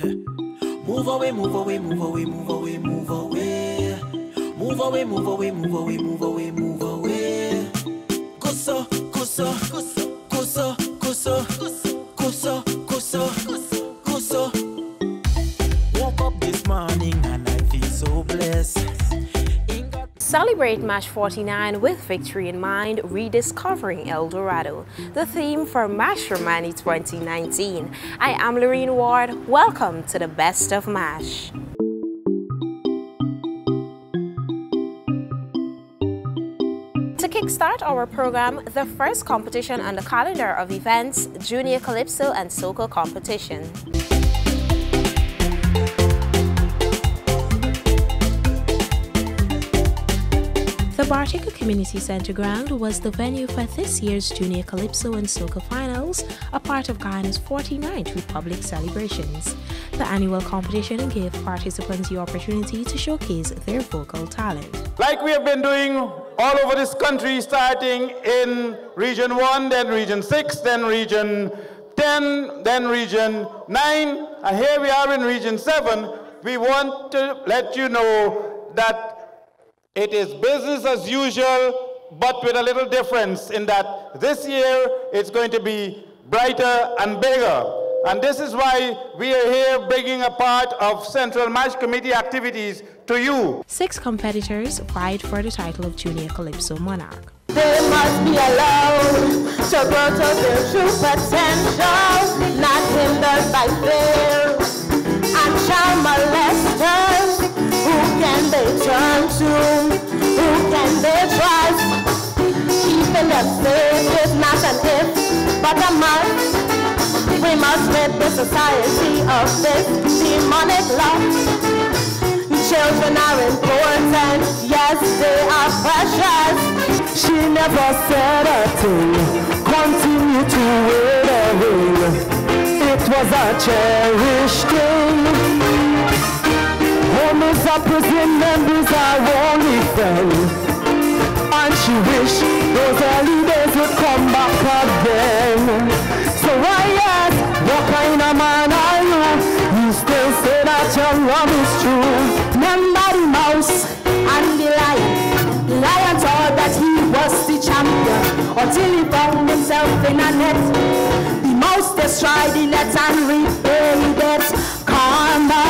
Move away, move away, move away, move away, move away. Move away, move away, move away, move away, move away. Kuso, kuso, kuso, kuso, kuso, kuso, kuso, kuso. Woke up this morning and I feel so blessed. Celebrate Mash 49 with victory in mind, rediscovering El Dorado, the theme for Mashramani 2019. I am Lorene Ward. Welcome to the Best of Mash. To kickstart our program, the first competition on the calendar of events, Junior Calypso and Soca competition. The Bartica Community Centre ground was the venue for this year's Junior Calypso and Soca Finals, a part of Ghana's 49th Republic celebrations. The annual competition gave participants the opportunity to showcase their vocal talent. Like we have been doing all over this country, starting in Region 1, then Region 6, then Region 10, then Region 9, and here we are in Region 7. We want to let you know that it is business as usual, but with a little difference in that this year it's going to be brighter and bigger. And this is why we are here bringing a part of Central Mash Committee activities to you. 6 competitors vied for the title of Junior Calypso Monarch. They must be allowed to grow to their true potential, not hindered by fear and child molesters. Who can they turn to? Who can they trust? Keeping them safe is not an if, but a must. We must rid the society of this demonic lust. Children are important, yes, they are precious. She never said a thing, continue to wear the ring. It was a cherished thing. Home is a prison, members are only friends. And she wish those early days would come back again. So I ask, what kind of man are you? You still say that your love is true. Remember the mouse and the lion. The lion thought that he was the champion until he found himself in a net. The mouse destroyed the net and repaid it. Karma.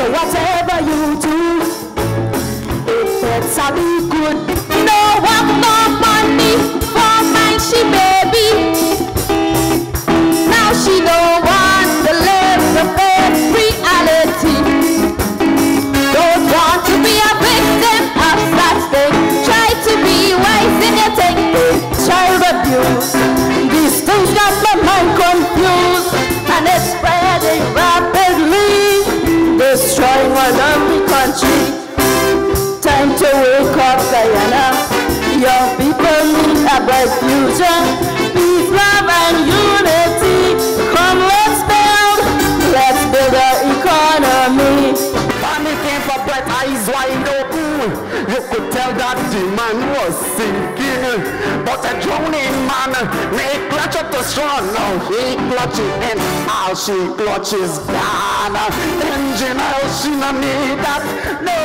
Whatever you do, it better be good. No want more money for my she baby. Now she don't want to live the fake reality. Don't want to be a victim of such things. Try to be wise in your thinking. Child abuse. These things got my mind confused, and it's spreading rapidly. Destroying all of the country. Time to wake up, Guyana. Young people need a bright future. Peace, love, and unity. Come, let's build our economy. Family came for breath, eyes wide open. You could tell that the man was sinking, but a drowning man may clutch at the straw. Now he clutches and all she clutches gone. Engine oil, she no need that. No,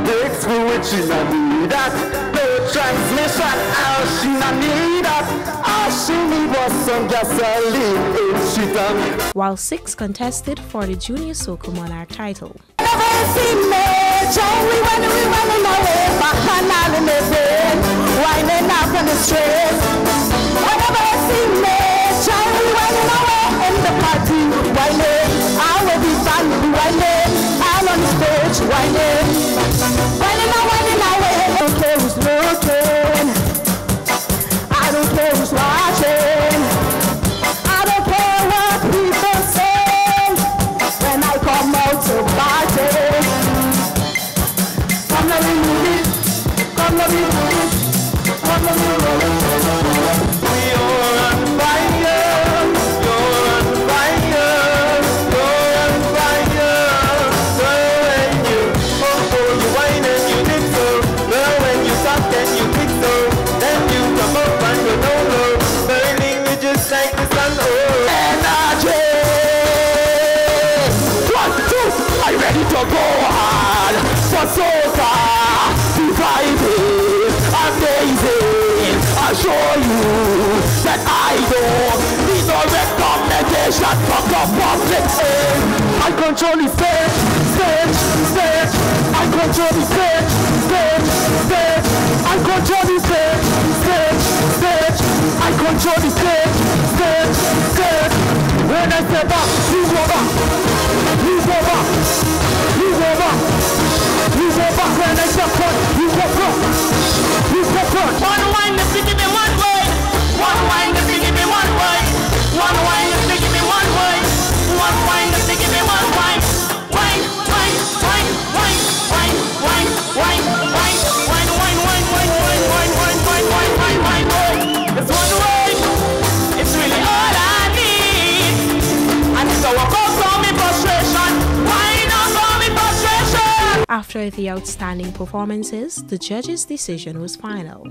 brakes fluid, she no need that. No transmission oil, she no need that. All she need was some gasoline in she done. While 6 contested for the Junior Soca Monarch title. Winding up on the street. Whenever I see me, child, we winding away in the party. Winding, I will be fun. Winding, I'm on the stage. Winding, winding away. I don't care who's looking. I don't care who's watching. I don't care what people say when I come out to party. Come let me move it. Come let me move it. Come let me move it. You're on fire. You're on fire. You're on fire. When you to go on. For Soca, the vibe is amazing. I show you that I don't need no recommendation from the public. I control the stage, stage, stage. I control the stage, stage, stage. I control the stage, stage, stage. I control the stage, stage, stage. When I step back, you go back, you go back, you go back, you go back. When I step back, you go back, you go back. One wine, if you give me one wine. One wine, if you give me one wine. One wine, if you give me one wine. One wine, if you give me one wine. Wine, wine, wine, wine, wine, wine, wine, wine, wine, wine, wine, wine, wine, wine, wine, wine, wine, wine, wine, wine. It's one wine. It's really all I need. And so I go from me frustration. Wine up from me frustration. After the outstanding performances, the judges' decision was final.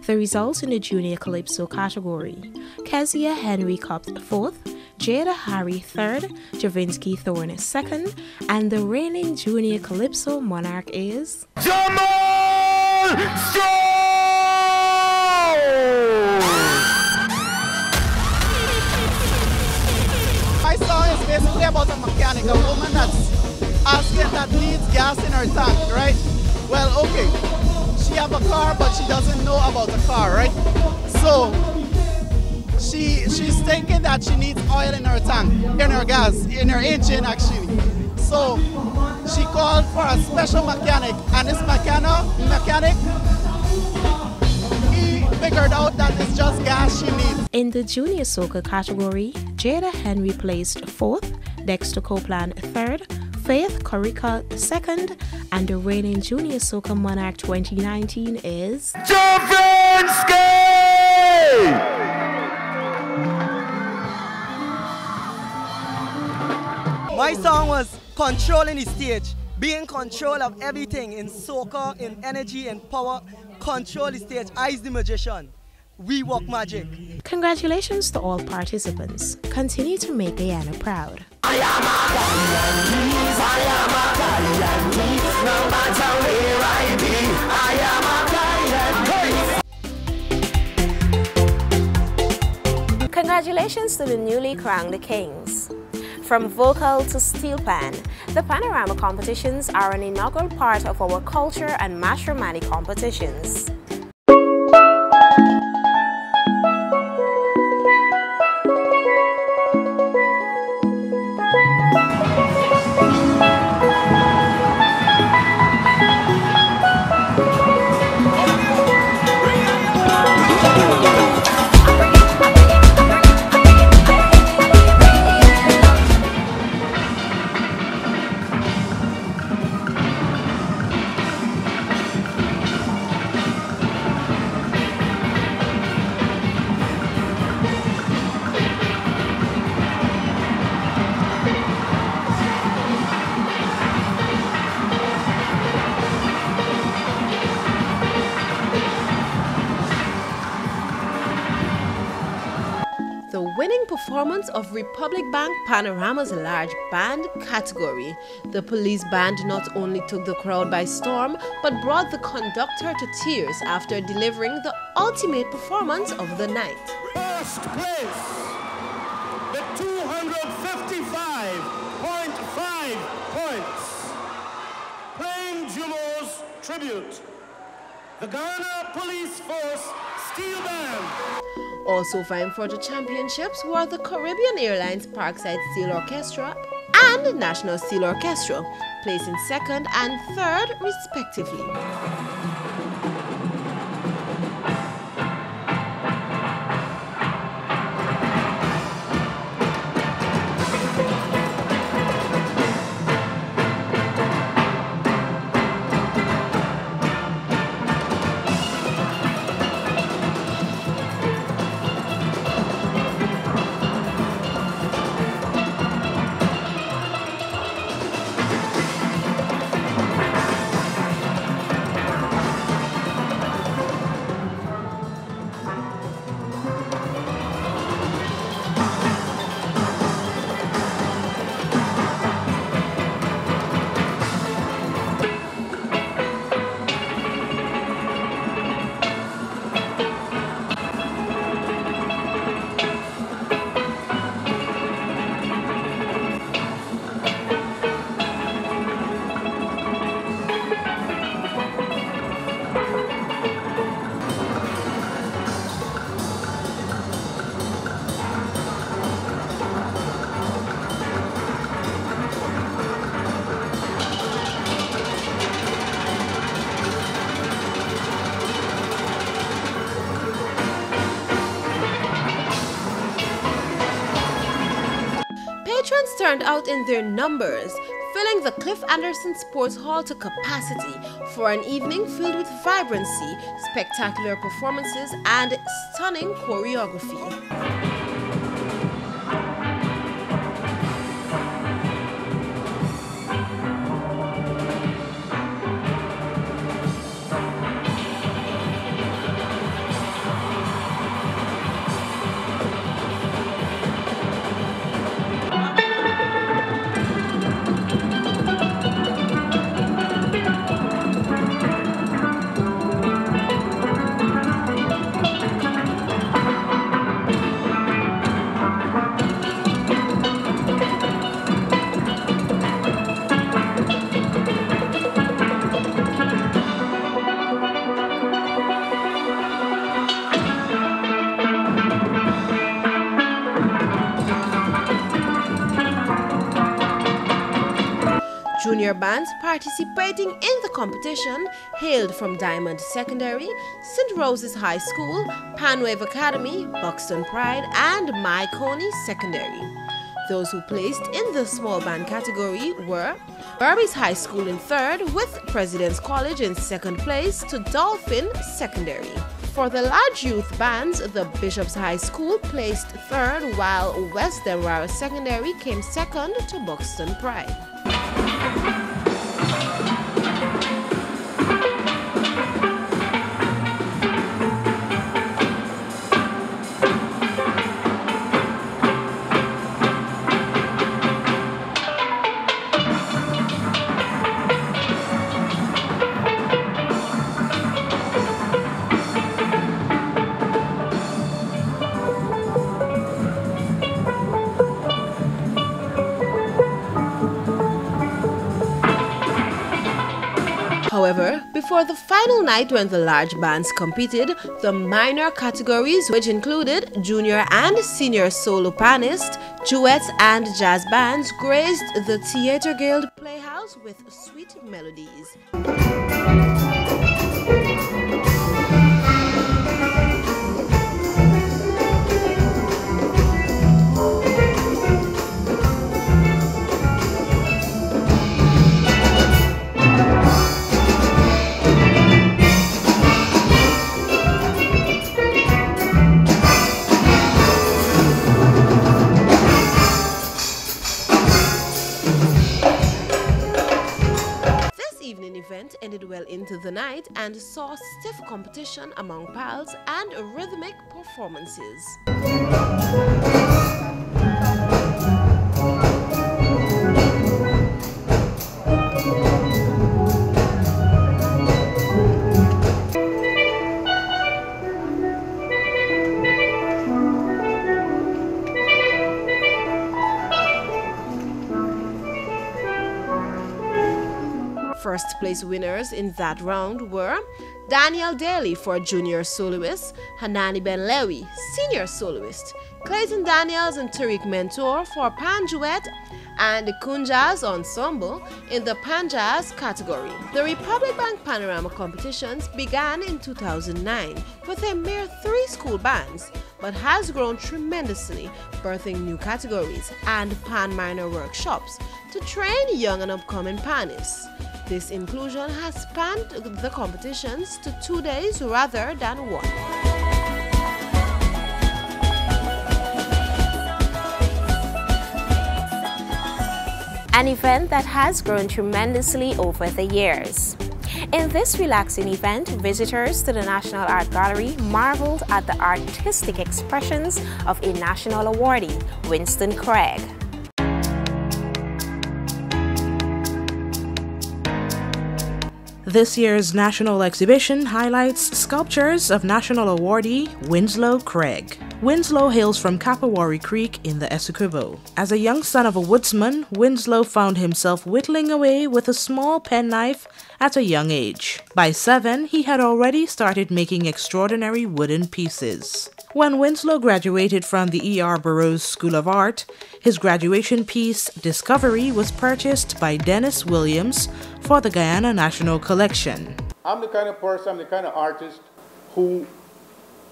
The results in the Junior Calypso category: Kezia Henry Copt 4th, Jada Harry 3rd, Javinsky Thorne 2nd, and the reigning Junior Calypso monarch is Jamal My song is basically about a mechanic, a woman that's asking that needs gas in her tank, right? Well, okay, she have a car, but she doesn't know about the car, right? So she's thinking that she needs oil in her tank, in her gas, in her engine actually. So she called for a special mechanic, and this mechanic, he figured out that it's just gas she needs. In the Junior Soca category, Jada Henry placed 4th, Dexter Copeland 3rd, Faith Corica 2nd, and the reigning Junior Soca Monarch 2019 is Javinsky! My song was controlling the stage, being in control of everything in soca, in energy and power. Control the stage. I is the magician. We work magic. Congratulations to all participants. Continue to make Guyana proud. I am a Guyana, I am a Guyana, no matter where I be, I am a Guyana. Congratulations to the newly crowned kings. From vocal to steel pan, the Panorama competitions are an inaugural part of our culture and Mashramani competitions. The winning performance of Republic Bank Panorama's large band category. The police band not only took the crowd by storm, but brought the conductor to tears after delivering the ultimate performance of the night. First place, the 255.5 points, playing Jumo's tribute, the Ghana Police Force Steel Band. Also vying for the championships were the Caribbean Airlines Parkside Steel Orchestra and National Steel Orchestra, placing 2nd and 3rd respectively. turned out in their numbers, filling the Cliff Anderson Sports Hall to capacity for an evening filled with vibrancy, spectacular performances, and stunning choreography. Junior bands participating in the competition hailed from Diamond Secondary, St. Rose's High School, Panwave Academy, Buxton Pride, and My Coney Secondary. Those who placed in the small band category were Barby's High School in third, with President's College in second place to Dolphin Secondary. For the large youth bands, the Bishop's High School placed third, while West Demerara Secondary came second to Buxton Pride. However, before the final night when the large bands competed, the minor categories, which included junior and senior solo pianist, duets and jazz bands, graced the Theatre Guild Playhouse with sweet melodies. Event ended well into the night and saw stiff competition among pals and rhythmic performances. First place winners in that round were Daniel Daly for junior soloist, Hanani Ben Lewy, senior soloist, Clayton Daniels and Tariq Mentor for pan duet, and the Kunjaz Ensemble in the pan jazz category. The Republic Bank Panorama competitions began in 2009 with a mere 3 school bands, but has grown tremendously, birthing new categories and pan minor workshops to train young and upcoming panists. This inclusion has spanned the competitions to 2 days rather than 1. An event that has grown tremendously over the years. In this relaxing event, visitors to the National Art Gallery marveled at the artistic expressions of a national awardee, Winston Craig. This year's national exhibition highlights sculptures of national awardee Winslow Craig. Winslow hails from Kapawari Creek in the Essequibo. As a young son of a woodsman, Winslow found himself whittling away with a small penknife at a young age. By 7, he had already started making extraordinary wooden pieces. When Winslow graduated from the E.R. Burroughs School of Art, his graduation piece, Discovery, was purchased by Dennis Williams for the Guyana National Collection. I'm the kind of person, I'm the kind of artist who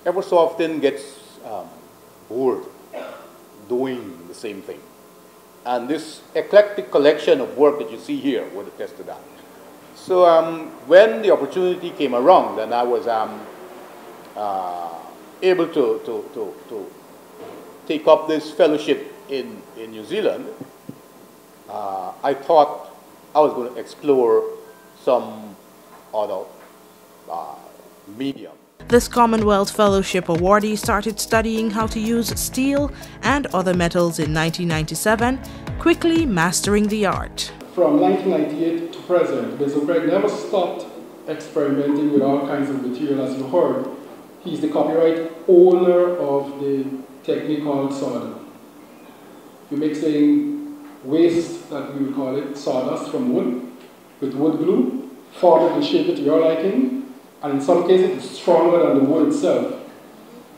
ever so often gets bored doing the same thing. And this eclectic collection of work that you see here would attest to that. So when the opportunity came around and I was able to take up this fellowship in New Zealand, I thought I was going to explore some other medium. This Commonwealth Fellowship awardee started studying how to use steel and other metals in 1997, quickly mastering the art. From 1998 to present, Mr. Craig never stopped experimenting with all kinds of material. As you heard, he's the copyright owner of the technique called solder. You're mixing waste, that we would call it, sawdust from wood, with wood glue, form it and shape it to your liking, and in some cases it's stronger than the wood itself.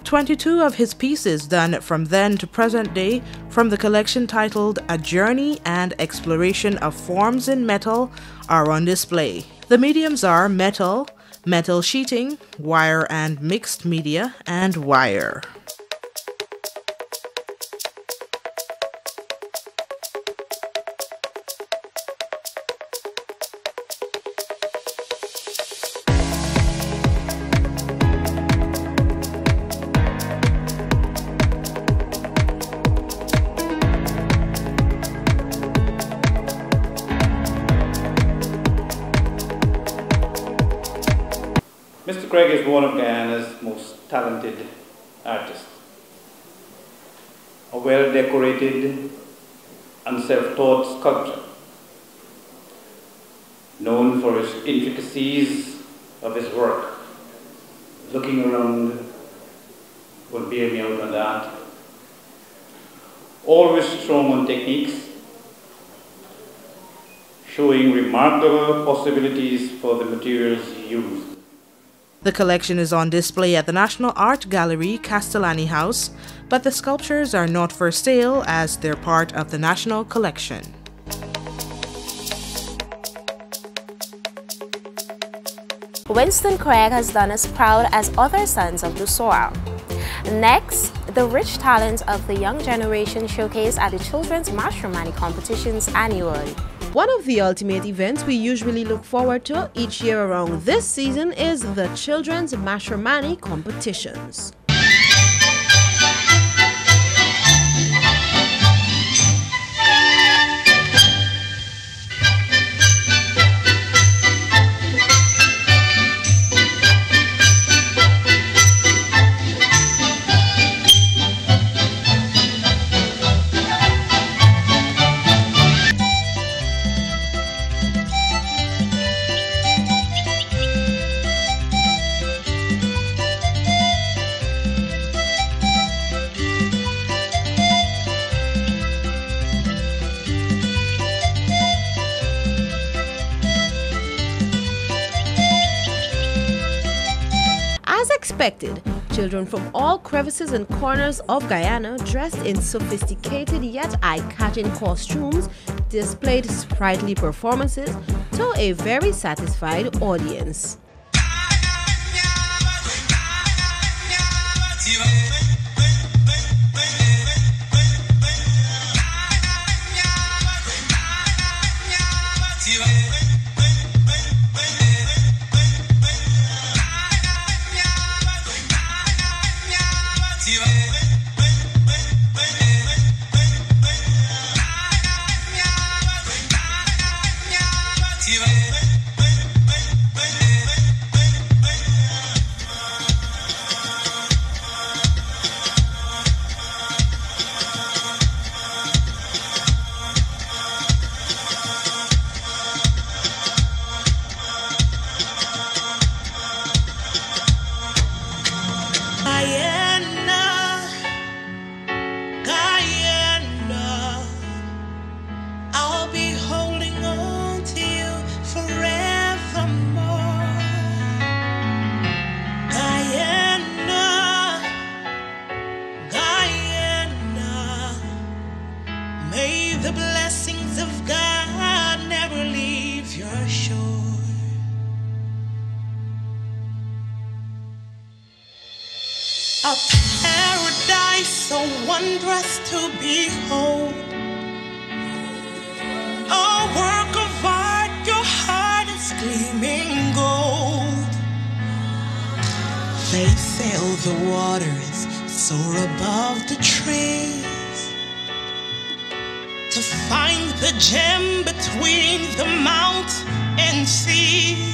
22 of his pieces done from then to present day from the collection titled A Journey and Exploration of Forms in Metal are on display. The mediums are metal, metal sheeting, wire and mixed media, and wire. Mr. Craig is one of Guyana's most talented artists. A well-decorated and self-taught sculptor, known for his intricacies of his work. Looking around will bear me out on that. Always strong on techniques, showing remarkable possibilities for the materials used. The collection is on display at the National Art Gallery, Castellani House, but the sculptures are not for sale as they're part of the National Collection. Winston Craig has done as proud as other sons of Lusoa. Next, the rich talents of the young generation showcased at the Children's Mashramani competitions annually. One of the ultimate events we usually look forward to each year around this season is the Children's Mashramani competitions. As expected, children from all crevices and corners of Guyana, dressed in sophisticated yet eye-catching costumes, displayed sprightly performances to a very satisfied audience. The blessings of God never leave your shore. A paradise so wondrous to behold, They sail the waters, soar above the trees, to find the gem between the mount and sea.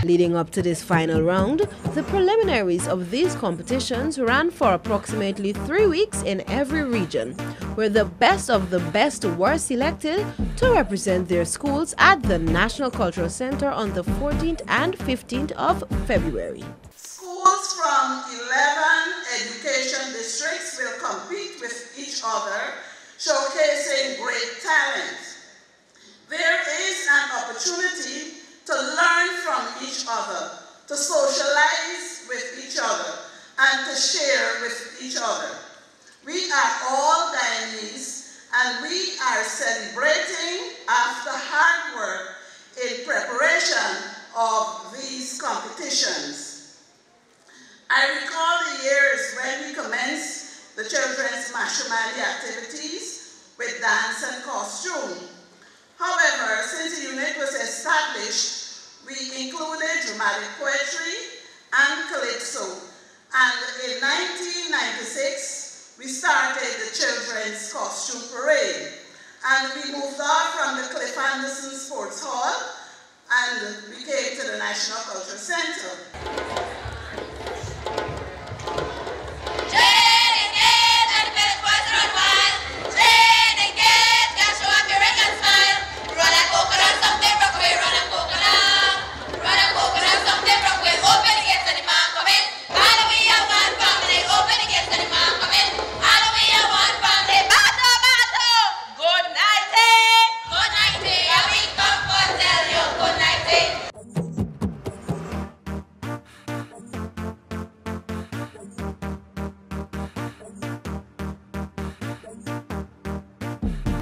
Leading up to this final round, the preliminaries of these competitions ran for approximately 3 weeks in every region, where the best of the best were selected to represent their schools at the National Cultural Center on the 14th and 15th of February. Schools from 11 education districts will compete with each other, showcasing great talent. There is an opportunity to learn from each other, to socialize with each other, and to share with each other. We are all Guyanese, and we are celebrating after hard work in preparation of these competitions. I recall the years when we commenced the children's Mashramani activities with dance and costume. However, since the unit was established, we included dramatic poetry and Calypso. And in 1996, we started the children's costume parade. And we moved on from the Cliff Anderson Sports Hall and we came to the National Cultural Center.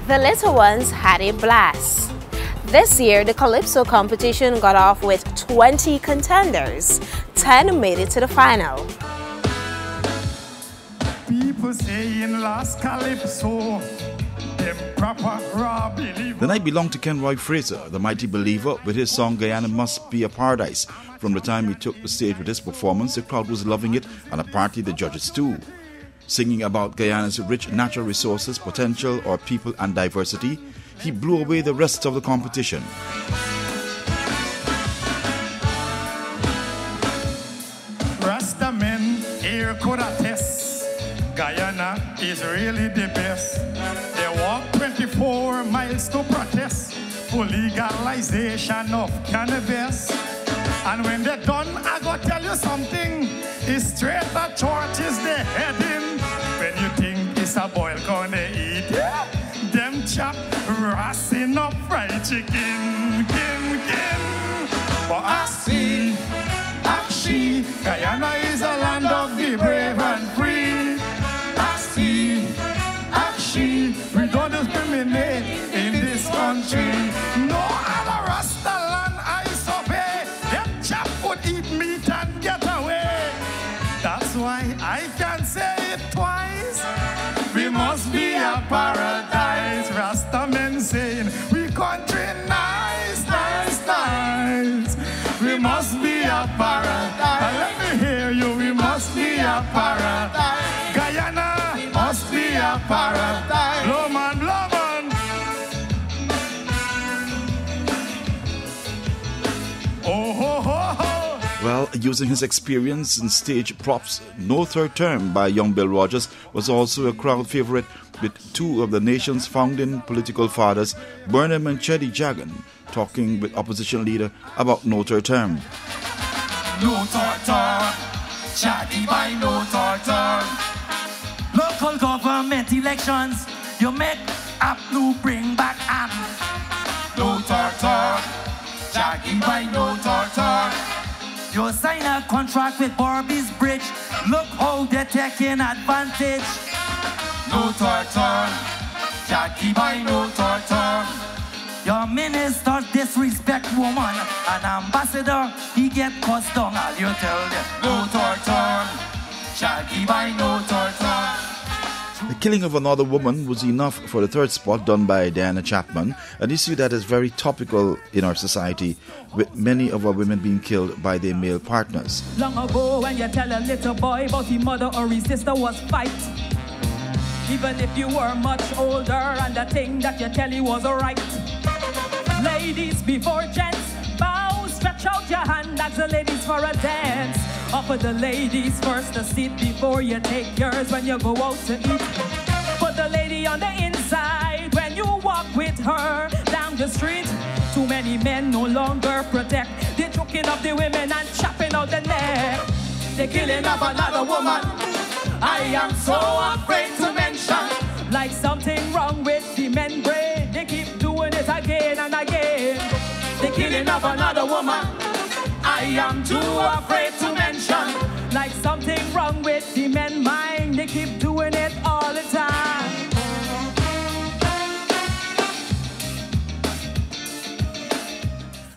The little ones had a blast. This year, the Calypso competition got off with 20 contenders. 10 made it to the final. People saying last Calypso, them proper raw believer. The night belonged to Kenroy Fraser, the mighty believer, with his song Guyana Must Be a Paradise. From the time he took the stage with this performance, the crowd was loving it, and apparently the judges too. Singing about Guyana's rich natural resources, potential, our people and diversity, he blew away the rest of the competition. Rasta men here could attest, Guyana is really the best. They walk 24 miles to protest for legalization of cannabis. And when they're done, I gotta tell you something, it's straight to church is the heading. When you think it's a boil gonna eat, them chop rassing up fried chicken, But I see, Guyana is a land of the brave and free. I see, we don't discriminate in this country. No other Rasta land I survey, them chap would eat meat and get away. That's why I can say it twice. We must be a paradise. Rasta men saying, we country nice, nice, nice. We must be a paradise. Let me hear you, we must be a paradise. Guyana must be a paradise. Blow man, blow man. Well, Using his experience in stage props, No Third Term by young Bill Rogers was also a crowd favorite, with two of the nation's founding political fathers, Burnham and Cheddy Jagan, talking with opposition leader about No Third Term. No third term, Chaddy by no third term. Local government elections, you make up to bring back and no third term, Chaddy by no third term. You sign a contract with Barbie's Bridge, look how they're taking advantage. No third term, Chaddy by no third term. Your minister disrespect woman, an ambassador, he get cussed down, all you tell them. No third term, Shaggy by no third term. The killing of another woman was enough for the third spot, done by Diana Chapman, an issue that is very topical in our society, with many of our women being killed by their male partners. Long ago when you tell a little boy about his mother or his sister was fight, even if you were much older and the thing that you tell you was alright. Ladies before gents, bow, stretch out your hand, ask the ladies for a dance. Offer the ladies first a seat before you take yours when you go out to eat. Put the lady on the inside when you walk with her down the street. Too many men no longer protect. They're choking up the women and chopping out the neck. The killing of another woman, I am so afraid to mention. Like something wrong with the men brain, they keep doing it again and again. The killing of another woman, I am too afraid to mention. Like something wrong with the men mind, they keep doing it all the time.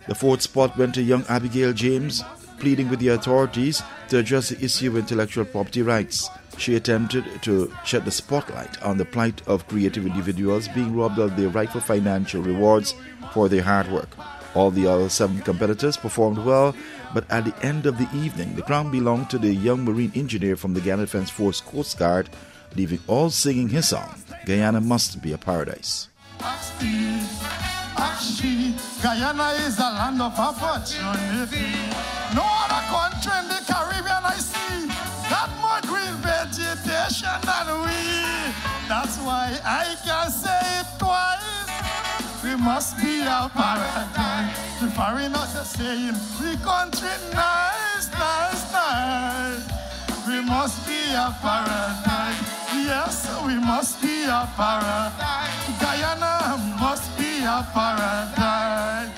The fourth spot went to young Abigail James, pleading with the authorities to address the issue of intellectual property rights. She attempted to shed the spotlight on the plight of creative individuals being robbed of their rightful financial rewards for their hard work. All the other 7 competitors performed well, but at the end of the evening, the crown belonged to the young marine engineer from the Guyana Defence Force Coast Guard, leaving all singing his song, Guyana Must Be a Paradise. Guyana is a land of opportunity. No other country in the Caribbean I see got more green vegetation than we. That's why I can say it twice. We must be a paradise. The foreigners are saying, we country nice, nice, nice. We must be a paradise. Yes, we must be a paradise. Guyana must be a paradise.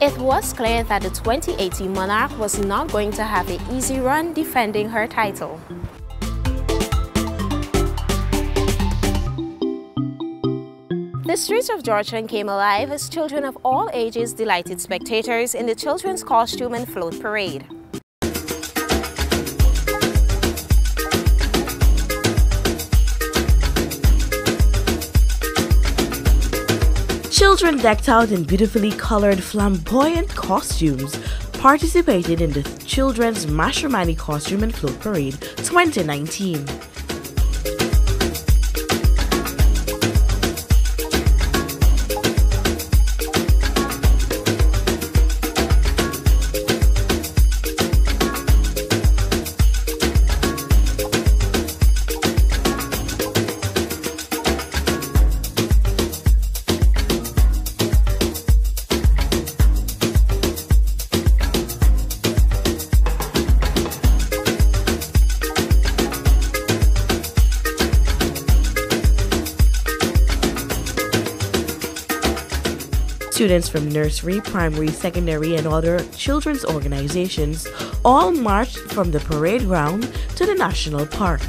It was clear that the 2018 monarch was not going to have an easy run defending her title. The streets of Georgetown came alive as children of all ages delighted spectators in the children's costume and float parade. Children decked out in beautifully colored flamboyant costumes participated in the Children's Mashramani Costume and Float Parade 2019. Students from nursery, primary, secondary, and other children's organizations all marched from the parade ground to the national park.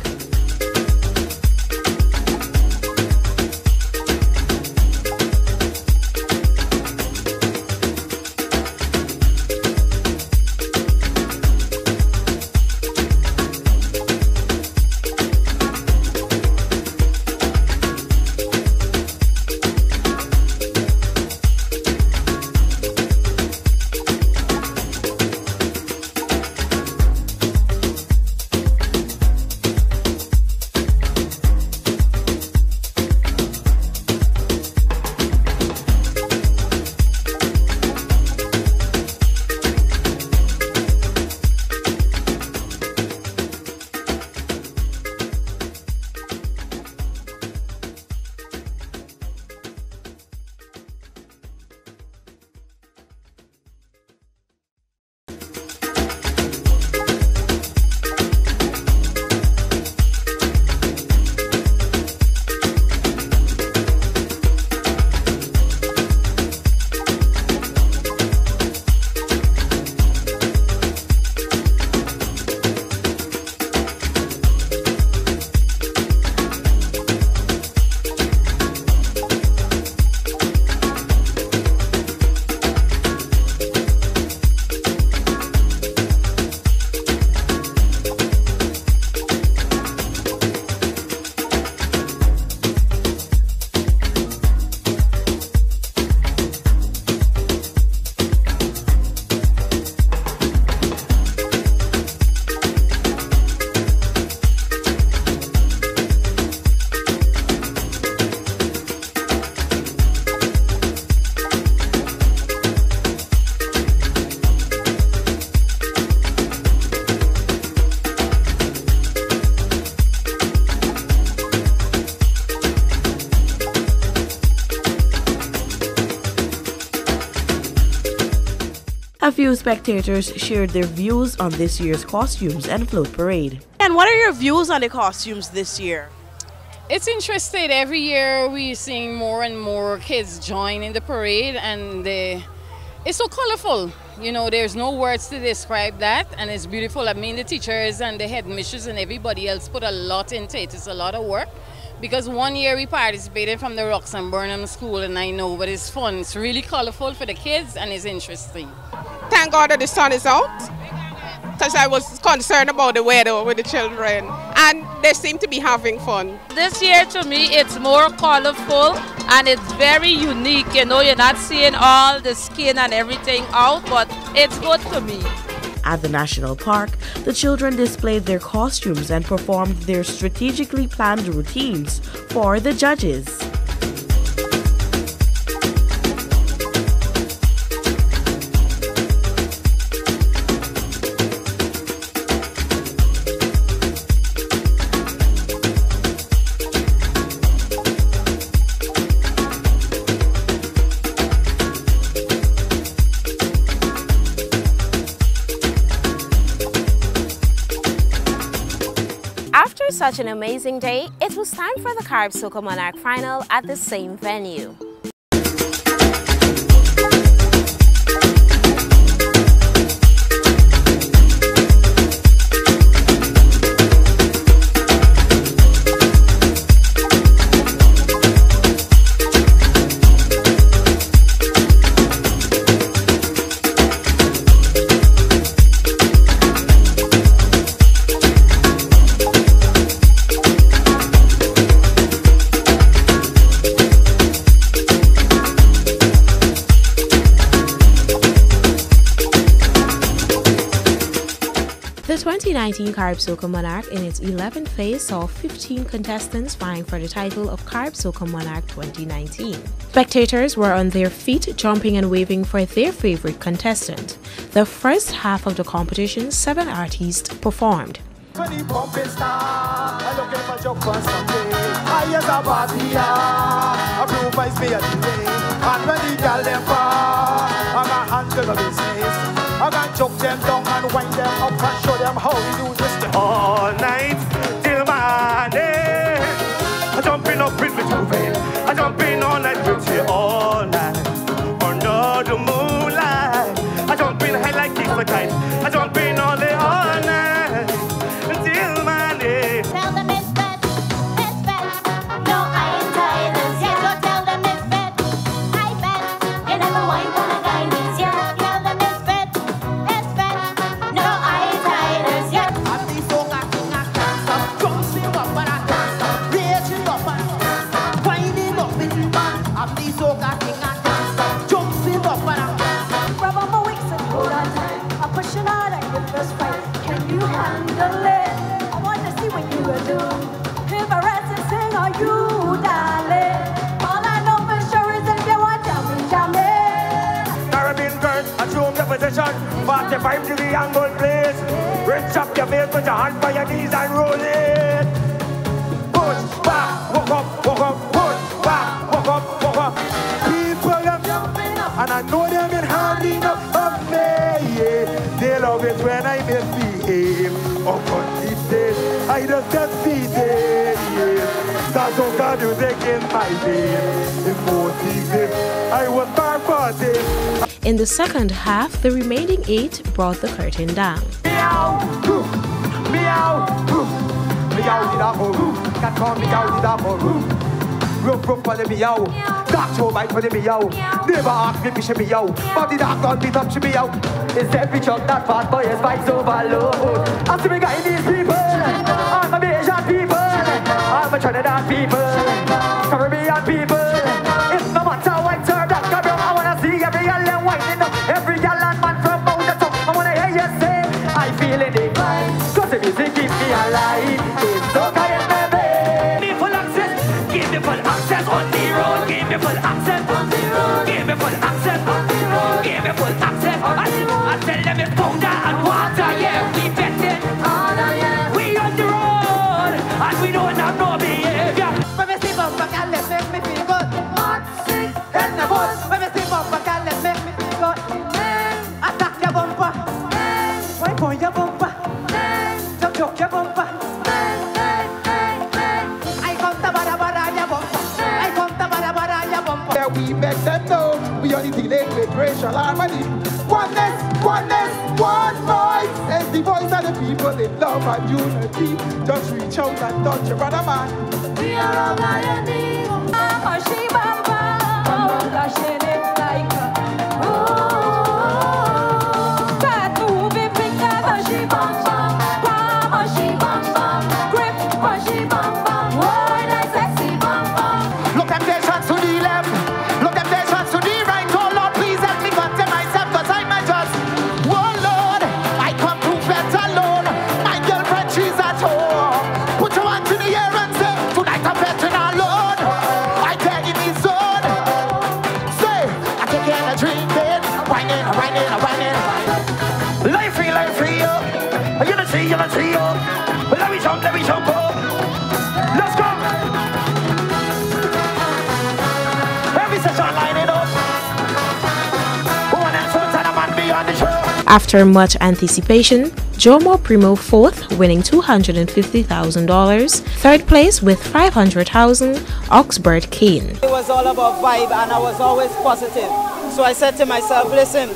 A few spectators shared their views on this year's costumes and float parade. And what are your views on the costumes this year? It's interesting. Every year we're seeing more and more kids join in the parade, and it's so colorful. You know, there's no words to describe that, and it's beautiful. I mean, the teachers and the headmistresses and everybody else put a lot into it. It's a lot of work, because one year we participated from the Rocks and Burnham School, and I know, but it's fun. It's really colorful for the kids, and it's interesting. Thank God that the sun is out, because I was concerned about the weather with the children, and they seem to be having fun. This year, to me, it's more colorful and it's very unique. You know, you're not seeing all the skin and everything out, but it's good to me. At the National Park, the children displayed their costumes and performed their strategically planned routines for the judges. After such an amazing day, it was time for the Calypso Monarch final at the same venue. The 2019 Calypso Monarch in its 11th phase saw 15 contestants vying for the title of Calypso Monarch 2019. Spectators were on their feet, jumping and waving for their favorite contestant. The first half of the competition, 7 artists performed. I can choke them down and wind them up and show them how we do this all night till morning. I jumping up with me juve, I jumping all night with you all night under the moonlight. I jumping high like kicks the kite, I jumping all day all night until morning. Tell them it's bad, no I ain't tired as yet. So tell them it's bad, I bet you never wine for a guy this year. Tell them it's bad, no I ain't tired as yet. I'm the soca king, I can't stop. Jumping up and I can't stop. Raging up and I can't stop. Winding up with the man. I'm the soca king, I can't stop. Jumping up and I can't stop. Rub on my wings and hold on tight. I'm pushing hard and give this fight. Can you handle it? I want to see what you will do. If I rest and sing, are you, darling? All I know for sure is if you want, tell me, Caribbean girl, assume the position. 45 degree angle, please. Reach up your face, put your hand by your knees and roll it. Push back, walk up, push back, walk up. People are jumping up, and I know they've been hard enough of me. Yeah. They love it when I misbehave. Up on deep days, I just get seated. Yeah. That's all God music in my veins. In most seasons, I was barefooted. In the second half, the remaining 8 brought the curtain down. Meow, meow, meow, did I go? Can't call me out, did I go? Roof for the meow, dark show bite for the meow. Never ask me fish meow, but the dark don't beat up to meow. It's every chunk that fat boy is vibes overload. I'm to be guiding these people, I'm a Asian people, I'm a Trinidad people, Caribbean people. It's no matter white or black or brown, I wanna see every girl and winding up, every girl and man from out the top. I wanna hear you say, I feel it divine, cause the music keeps me alive. It's so kind, baby. Give me full access, give me full access on the road, give me full access on the road, give me full access on the road, give me full access. I tell them it's powder and water, yeah, we bet it. We on the road, and we don't have no behavior. When we sleep up, I can't let make me feel good. Hot, sick, and the bush. When we sleep up, I can't let make me feel good. Attack harmony. Oneness, oneness, one voice. It's the voice of the people in love and unity. Just reach out and touch your brother man. We are all Miami. Look temptations to the left, look temptations to the right. Oh Lord, please help me contain myself, cause I'm a just. Oh Lord, I come to bed alone. My girlfriend, she's at home. Put your hands in the air and say, tonight I'm betting our Lord. I tell you me son. Say, I take care of drinking, whining, whining, whining. Life free, oh. Unity, oh. Let me jump, oh. Let's go. After much anticipation, Jomo Primo fourth, winning $250,000. Third place with $500,000, Oxbird Kane. It was all about vibe and I was always positive. So I said to myself, listen,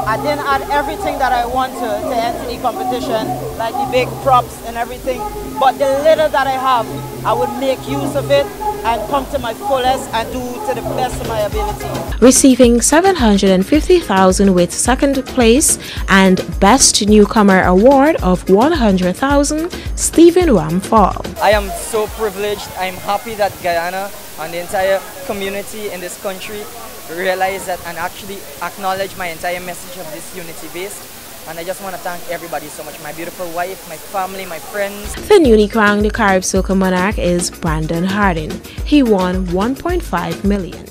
I didn't add everything that I want to enter the competition, like the big props and everything, but the little that I have, I would make use of it and come to my fullest and do to the best of my ability. Receiving $750,000 with second place and Best Newcomer Award of $100,000, Stephen Ramfall. I am so privileged. I'm happy that Guyana and the entire community in this country realize that and actually acknowledge my entire message of this unity based. And I just want to thank everybody so much. My beautiful wife, my family, my friends. The newly crowned Calypso Soca monarch is Brandon Hardin. He won $1.5 million.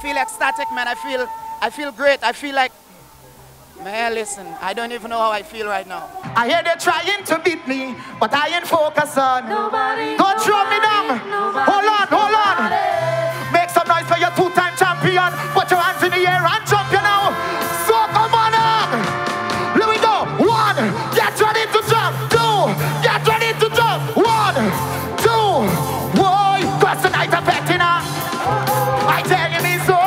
Feel ecstatic, man. I feel great. I feel like, man, listen, I don't even know how I feel right now. I hear they're trying to beat me, but I ain't focused on. Nobody. Don't throw me down. Hold on. Make some noise for your two-time champion. Put your hands in the air and jump, you know. Soca monarch. Here we go. 1, get ready to jump. 2, get ready to jump. 1, 2, boy, cause tonight I'm betting on. I tell you, me son.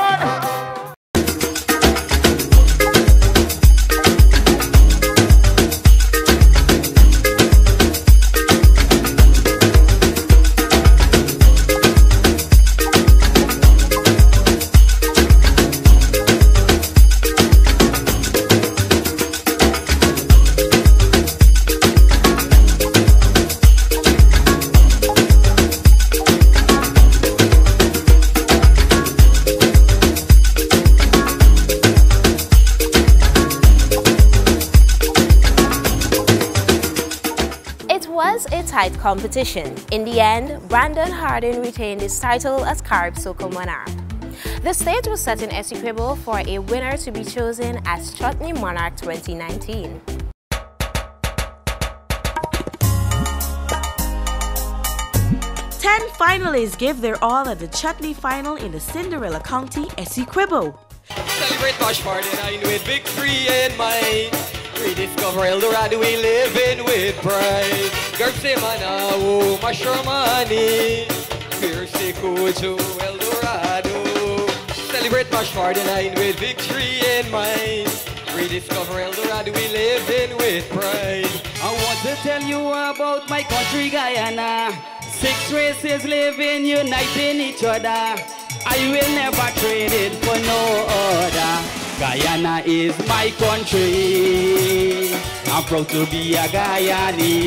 A tight competition. In the end, Brandon Hardin retained his title as Calypso Soca monarch. The stage was set in Essequibo for a winner to be chosen as Chutney Monarch 2019. Ten finalists gave their all at the Chutney Final in the Cinderella County, Essequibo. Celebrate Mashramani with victory in mind. Rediscover El Dorado, we living with pride. Garce Manao, Mashramani, Pierce Kujo, El Dorado. Celebrate Mashramani with victory in mind. Rediscover El Dorado, we living with pride. I want to tell you about my country, Guyana. 6 races living, uniting each other. I will never trade it for no other. Guyana is my country. I'm proud to be a Guyanese.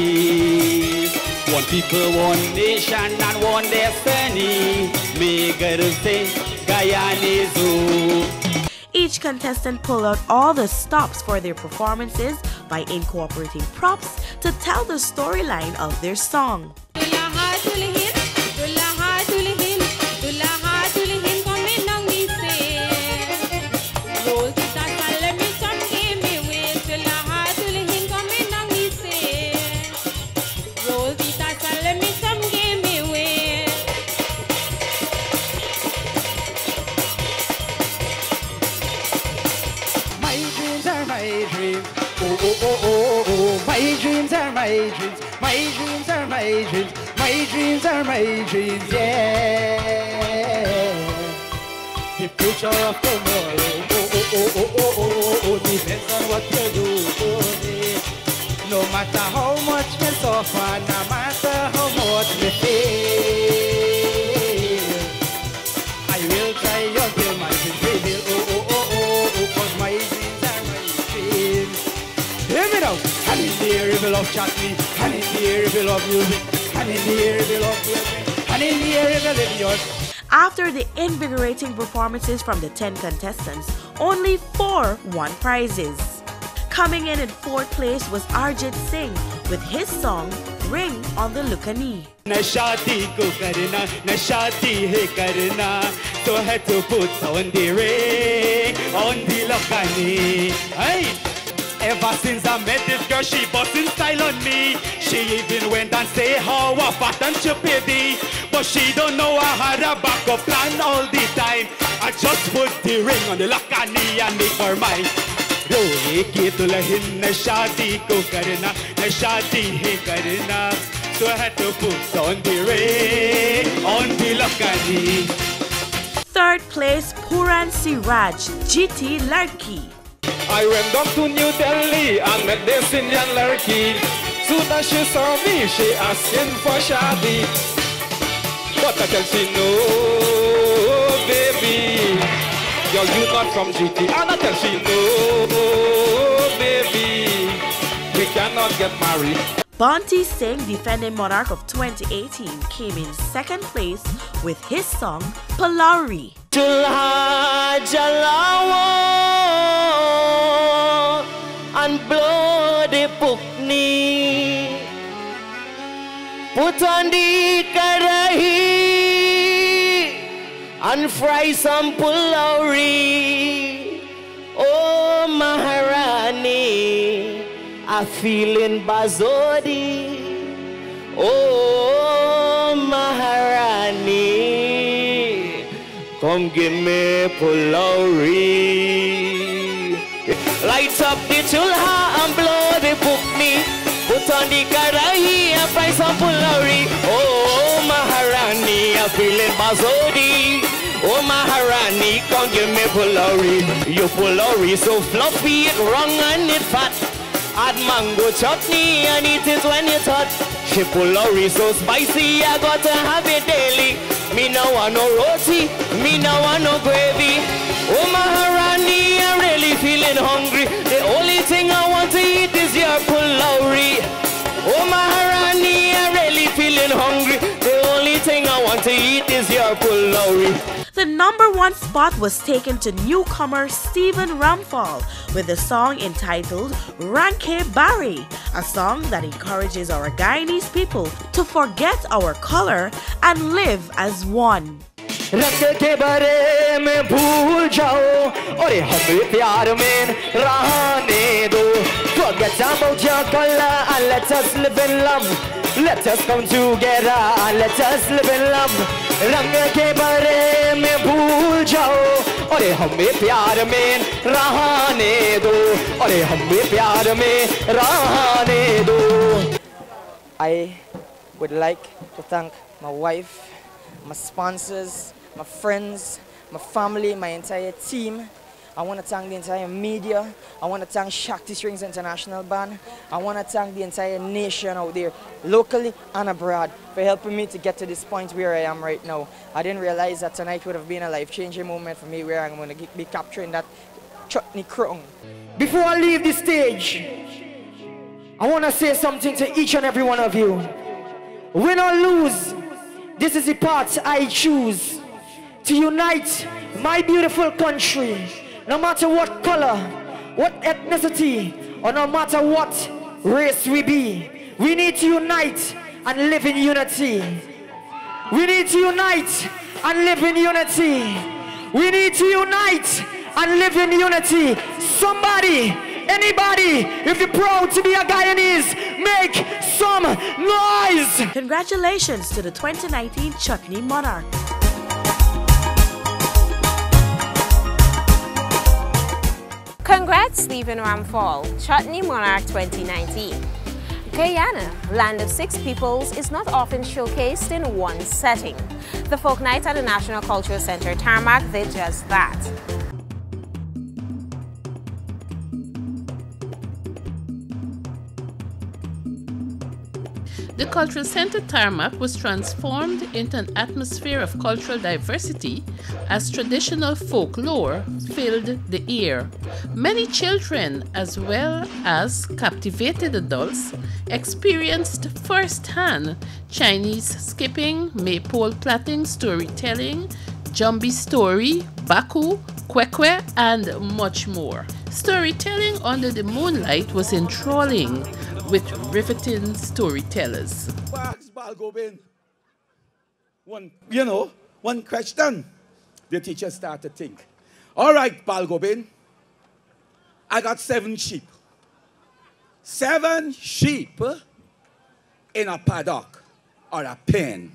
One people, one nation, and one destiny. May God say Guyanese. Each contestant pulled out all the stops for their performances by incorporating props to tell the storyline of their song. My dreams are my dreams, my dreams are my dreams, my dreams are my dreams, yeah. The future of tomorrow, depends on what you do to me. No matter how much we suffer, no matter how much we fail, I will try until my dreams prevail. Cause my dreams are my dreams. Hear me now. And in the air if you love Chutney, and in the air if you love music, and in the air if you love music, and in the air if you live yours. After the invigorating performances from the 10 contestants, only 4 won prizes. Coming in 4th place was Arjit Singh with his song Ring on the Lukani. न शादी को करना न शादी है करना तो है to put on the ring on the lukani. Hey! Ever since I met this girl, she bustin' style on me. She even went and say how a fat and stupid, but she don't know I had a backup plan all the time. I just put the ring on the lukani and make her mine. रोए की दुल्हन न शादी को करना न शादी है करना so I had to put on the ring on the lukani. 3rd place Puran Siraj GT Larki. I went down to New Delhi and met this Indian larky. Soon as she saw me, she asking for shadi. But I tell she no, baby. Yo, you not from GT. And I tell she no, baby. We cannot get married. Banti Singh, defending monarch of 2018, came in 2nd place with his song Palauri. Chulha jalawo and blow the pukni. Put on the karahi and fry some pulauri. Oh Maharani, I feeling bazodi. Oh Maharani, come give me pulauri. Light up the chulha and blow the pukni. Put on the karahi and fry some pulauri. Oh Maharani, I'm feeling bazodi. Oh Maharani, come give me pulauri. Your pulauri so fluffy, it wrong and it fat. Add mango chutney and eat it when it's hot. She pulauri so spicy, I gotta have it daily. Me no want no roti, me no want no gravy. Oh Maharani, I'm really feeling hungry. The only thing I want to eat is your pulauri. Oh Maharani, I'm really feeling hungry. The only thing I want to eat is your pulauri. The number 1 spot was taken to newcomer Stephen Ramphal with a song entitled Ranke Bari, a song that encourages our Guyanese people to forget our color and live as one. रंग के बारे में भूल जाओ और हमें प्यार में रहने दो. Forget about your color and let us live in love. Let us come together and let us live in love. रंग के बारे में भूल जाओ और हमें प्यार में रहने दो. और हमें प्यार में रहने दो. I would like to thank my wife, my sponsors, my friends, my family, my entire team. I want to thank the entire media. I want to thank Shakti Strings International Band. I want to thank the entire nation out there, locally and abroad, for helping me to get to this point where I am right now. I didn't realize that tonight would have been a life-changing moment for me where I'm going to be capturing that chutney crown. Before I leave the stage, I want to say something to each and every one of you. Win or lose, this is the path I choose. To unite my beautiful country, no matter what color, what ethnicity, or no matter what race we be. We need to unite and live in unity. We need to unite and live in unity. We need to unite and live in unity. Somebody, anybody, if you're proud to be a Guyanese, make some noise! Congratulations to the 2019 Chutney Monarch. Congrats, Stephen Ramphal, Chutney Monarch 2019. Guyana, land of 6 peoples, is not often showcased in one setting. The Folk Night at the National Cultural Center Tarmac did just that. The Cultural Center tarmac was transformed into an atmosphere of cultural diversity as traditional folklore filled the air. Many children, as well as captivated adults, experienced firsthand Chinese skipping, maypole plaiting, storytelling, Jumbi story, Baku, Kwekwe, and much more. Storytelling under the moonlight was enthralling, with riveting storytellers. One question. The teacher started to think. All right, Balgobin, I got 7 sheep. 7 sheep in a paddock or a pen.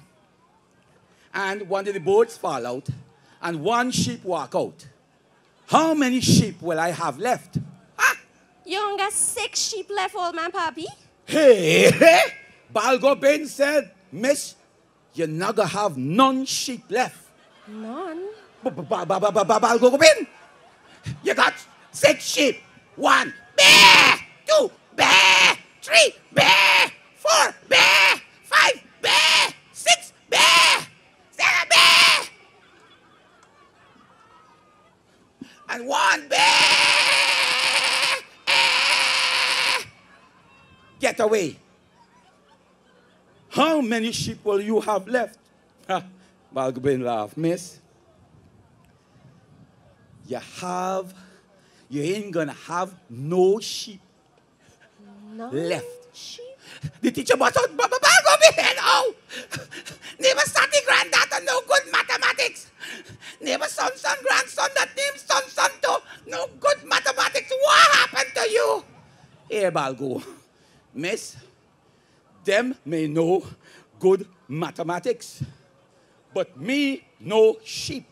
And one of the boats fall out and 1 sheep walk out. How many sheep will I have left? You only got 6 sheep left, old man, Papi. Hey, Balgobin said, Miss, you're not going to have none sheep left. None? Balgobin, you got 6 sheep. 1, bear, 2, bear, 3, bear, 4, bear, 5, bear, 6, bear, 7, bear, and 1 bear. Get away. How many sheep will you have left? Balgobin laughed. Miss, you ain't gonna have no sheep left. Sheep? The teacher bust out, Balgobin, oh! Never study granddaughter, no good mathematics. Never son, grandson, that name son too. No good mathematics. What happened to you? Here, Balgo. Miss, them may know good mathematics, but me no sheep.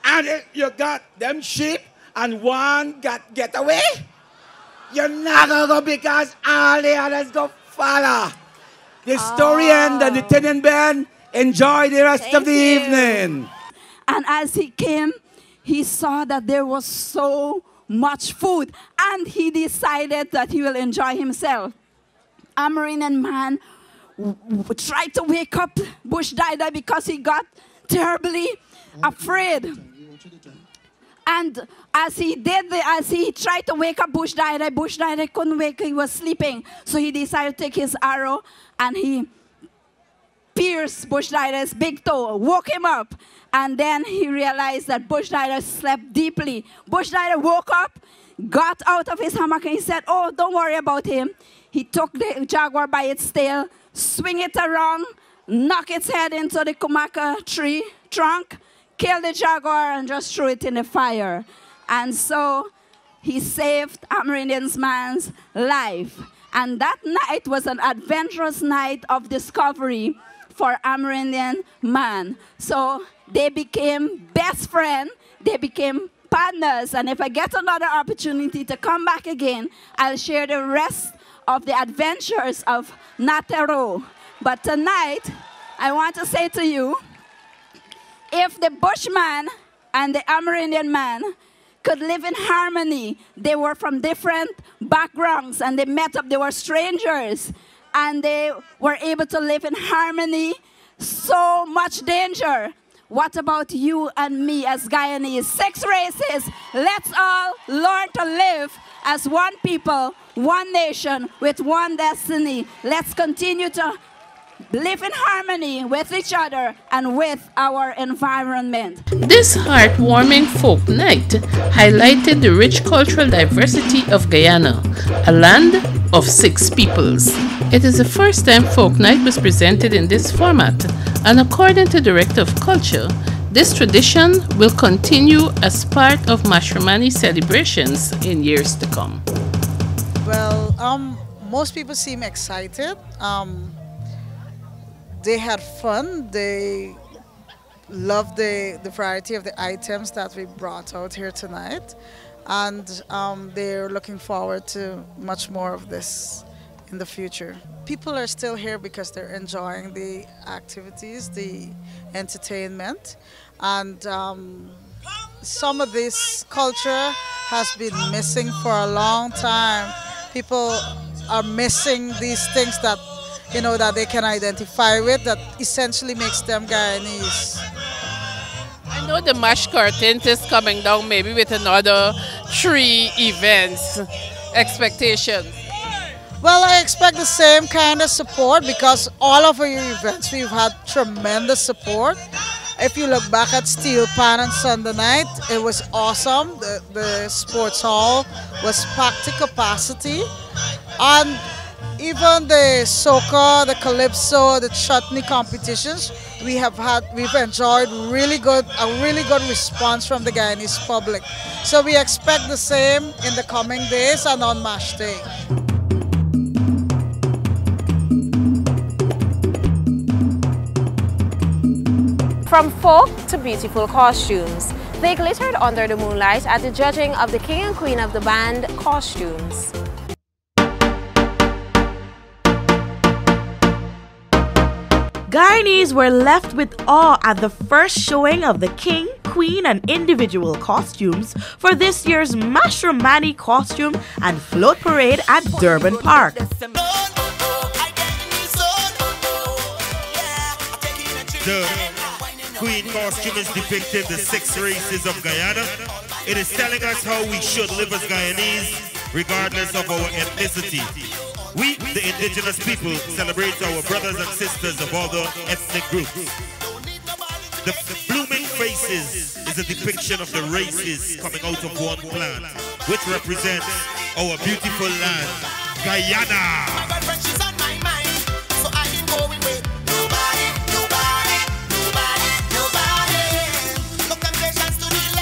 And if you got them sheep and 1 get away, you're not gonna go because all the others go follow. The story end and the tenant band enjoy the rest of the evening. And as he came, he saw that there was so much food, and he decided that he will enjoy himself. Amerindian man tried to wake up Bush Dida because he got terribly afraid. And as he tried to wake up Bush Dida couldn't wake, he was sleeping. So he decided to take his arrow and he pierced Bush Dida's big toe, woke him up. And then he realized that Bush Dida slept deeply. Bush Dida woke up, got out of his hammock, and he said, oh, don't worry about him. He took the jaguar by its tail, swing it around, knock its head into the kumaka tree trunk, kill the jaguar, and just threw it in the fire. And so he saved Amerindian man's life. And that night was an adventurous night of discovery for Amerindian man. So they became best friends, they became partners, and if I get another opportunity to come back again, I'll share the rest of the adventures of Natero. But tonight, I want to say to you, if the Bushman and the Amerindian man could live in harmony, they were from different backgrounds and they met up, they were strangers, and they were able to live in harmony, so much danger. What about you and me as Guyanese? 6 races, let's all learn to live as one people, one nation, with one destiny. Let's continue to live in harmony with each other and with our environment. This heartwarming folk night highlighted the rich cultural diversity of Guyana, a land of 6 peoples. It is the first time folk night was presented in this format, and according to the Director of Culture, this tradition will continue as part of Mashramani celebrations in years to come. Well, most people seem excited. They had fun. They loved the variety of the items that we brought out here tonight. And they're looking forward to much more of this in the future. People are still here because they're enjoying the activities, the entertainment. And some of this culture has been missing for a long time. People are missing these things that, you know, that they can identify with, that essentially makes them Guyanese. I know the Mash Curtain is coming down maybe with another 3 events. Expectations? Well, I expect the same kind of support because all of our events we've had tremendous support. If you look back at Steel Pan on Sunday night, it was awesome. The sports hall was packed to capacity. And even the Soca, the Calypso, the Chutney competitions, we've enjoyed a really good response from the Guyanese public. So we expect the same in the coming days and on Mash Day. From folk to beautiful costumes, they glittered under the moonlight at the judging of the king and queen of the band costumes. Guyanese were left with awe at the first showing of the king, queen, and individual costumes for this year's Mashramani costume and float parade at Durban Park. The queen costume is depicting the 6 races of Guyana. It is telling us how we should live as Guyanese, regardless of our ethnicity. We, the indigenous people, celebrate our brothers and sisters of other ethnic groups. The blooming faces is a depiction of the races coming out of one plant, which represents our beautiful land, Guyana.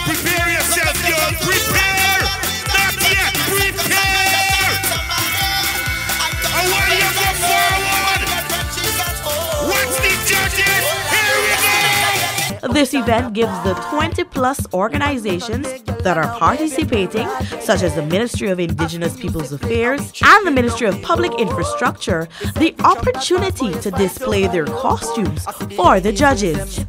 Prepare yourself, y'all. Prepare! Not yet. Prepare! I want you to go forward. What's the judges? Here we go. This event gives the 20+ organizations that are participating, such as the Ministry of Indigenous Peoples Affairs and the Ministry of Public Infrastructure, the opportunity to display their costumes for the judges.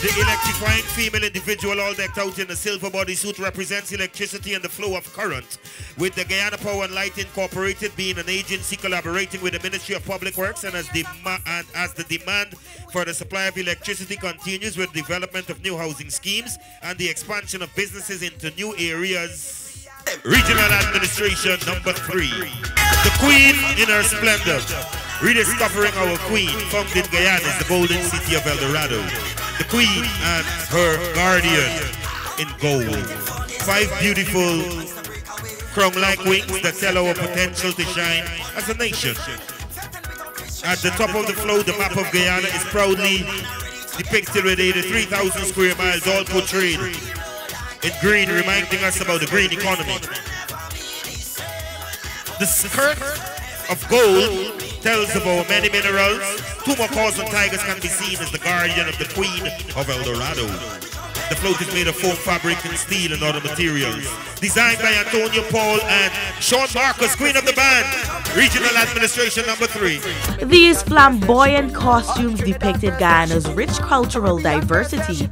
The electrifying female individual, all decked out in a silver bodysuit, represents electricity and the flow of current, with the Guyana Power and Light Incorporated being an agency collaborating with the Ministry of Public Works, and as the demand for the supply of electricity continues with development of new housing schemes and the expansion of businesses into new areas. Regional Administration number 3. The Queen in her splendor. Rediscovering our Queen, found in Guyana, is the golden city of El Dorado. The Queen and her guardian in gold. 5 beautiful crown-like wings that tell our potential to shine as a nation. At the top of the flow, the map of Guyana is proudly depicted with 83,000 square miles, all portrayed in green, reminding us about the green economy. The skirt of gold tells of our many minerals. 2 macaws and tigers can be seen as the guardian of the Queen of El Dorado. The float is made of foam fabric and steel and other materials. Designed by Antonio Paul and Sean Marcus, Queen of the Band. Regional Administration number 3. These flamboyant costumes depicted Guyana's rich cultural diversity,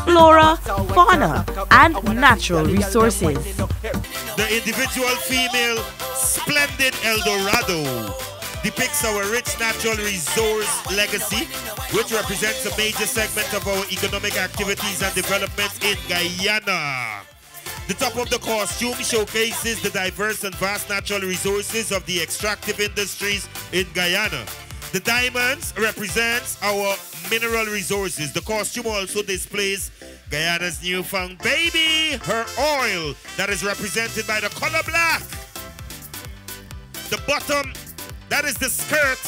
flora, fauna, and natural resources. The individual female splendid El Dorado depicts our rich natural resource legacy, which represents a major segment of our economic activities and development in Guyana. The top of the costume showcases the diverse and vast natural resources of the extractive industries in Guyana. The diamonds represents our mineral resources. The costume also displays Guyana's newfound baby, her oil, that is represented by the color black. The bottom, that is the skirt,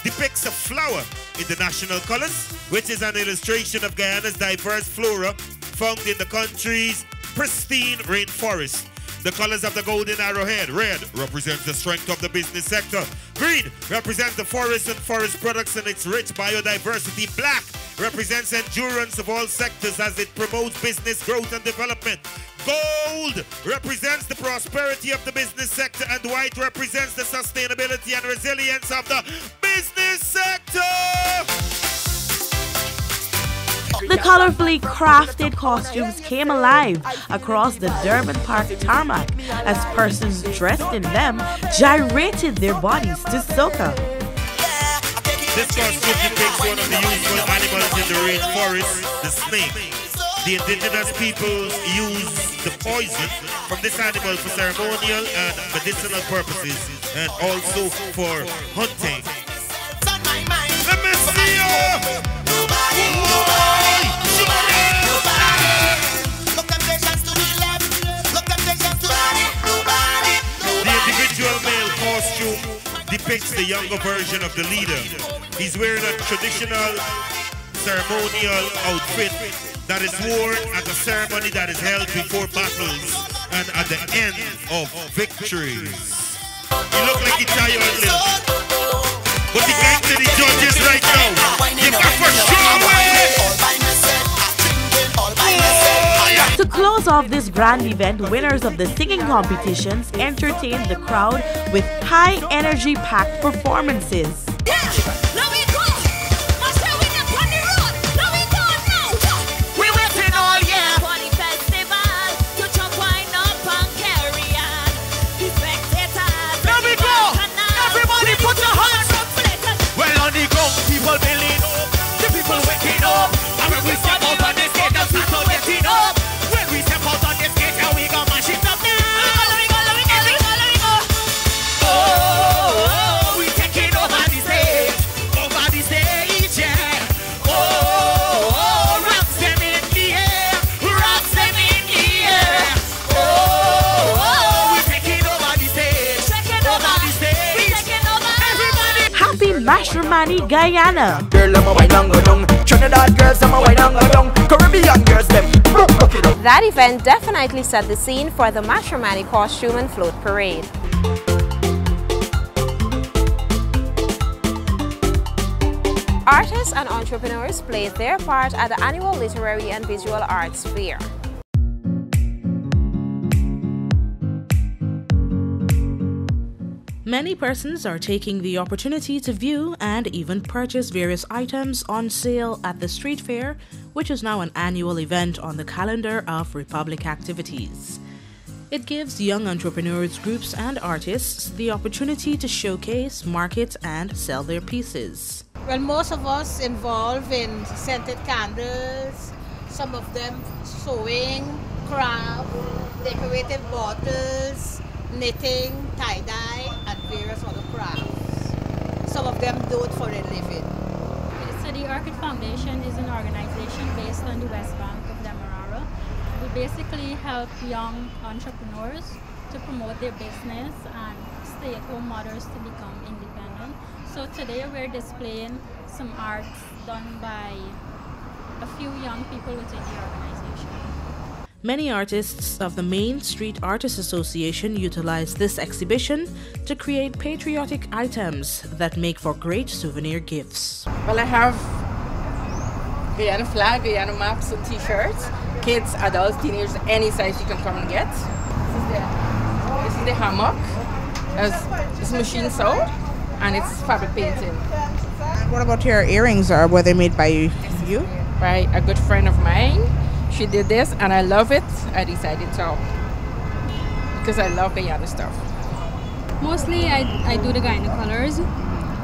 depicts a flower in the national colors, which is an illustration of Guyana's diverse flora found in the country's pristine rainforest. The colors of the golden arrowhead: red represents the strength of the business sector, green represents the forest and forest products and its rich biodiversity, black represents endurance of all sectors as it promotes business growth and development, gold represents the prosperity of the business sector, and white represents the sustainability and resilience of the business sector. The colorfully crafted costumes came alive across the Durban Park tarmac as persons dressed in them gyrated their bodies to soca. This costume depicts one of the usual animals in the rainforest, the snake. The indigenous peoples use the poison from this animal for ceremonial and medicinal purposes and also for hunting. Let me see you! The individual male costume depicts the younger version of the leader. He's wearing a traditional ceremonial outfit that is worn at a ceremony that is held before battles and at the end of victories. You look like you try your little. But the gang to the judges right now, you got for sure. To close off this grand event, winners of the singing competitions entertained the crowd with high energy packed performances. People building up, the people waking up. And when we step out on the stage, the people getting up. When we step out on the stage, yeah, we gon' mash it up now. Oh, we taking over the stage, yeah. Oh, rocks them in the air, rocks them in the air. Oh, we taking over the stage, everybody. Happy Mashramani Guyana! Girl, I'm a wine and go down. Trinidad girls, I'm a wine and go down. Caribbean girls, them rock it up. That event definitely set the scene for the Mashramani costume and float parade. Artists and entrepreneurs played their part at the annual Literary and Visual Arts Fair. Many persons are taking the opportunity to view and even purchase various items on sale at the street fair, which is now an annual event on the calendar of Republic activities. It gives young entrepreneurs, groups, and artists the opportunity to showcase, market, and sell their pieces. Well, most of us involved in scented candles, some of them sewing, craft, decorative bottles, knitting, tie-dye, and various other crafts. Some of them do it for a living. So the Orchid Foundation is an organization based on the West Bank of Demerara. We basically help young entrepreneurs to promote their business and stay-at-home mothers to become independent. So today we're displaying some arts done by a few young people within the organization. Many artists of the Main Street Artists Association utilize this exhibition to create patriotic items that make for great souvenir gifts. Well, I have Guyana flag, Guyana maps, so t-shirts, kids, adults, teenagers, any size you can come and get. This is the hammock. It's machine sewed and it's fabric painting. What about your earrings? Were they made by you? By a good friend of mine. She did this and I love it. I decided to because I love Guyana stuff. Mostly I do the Guyana colors.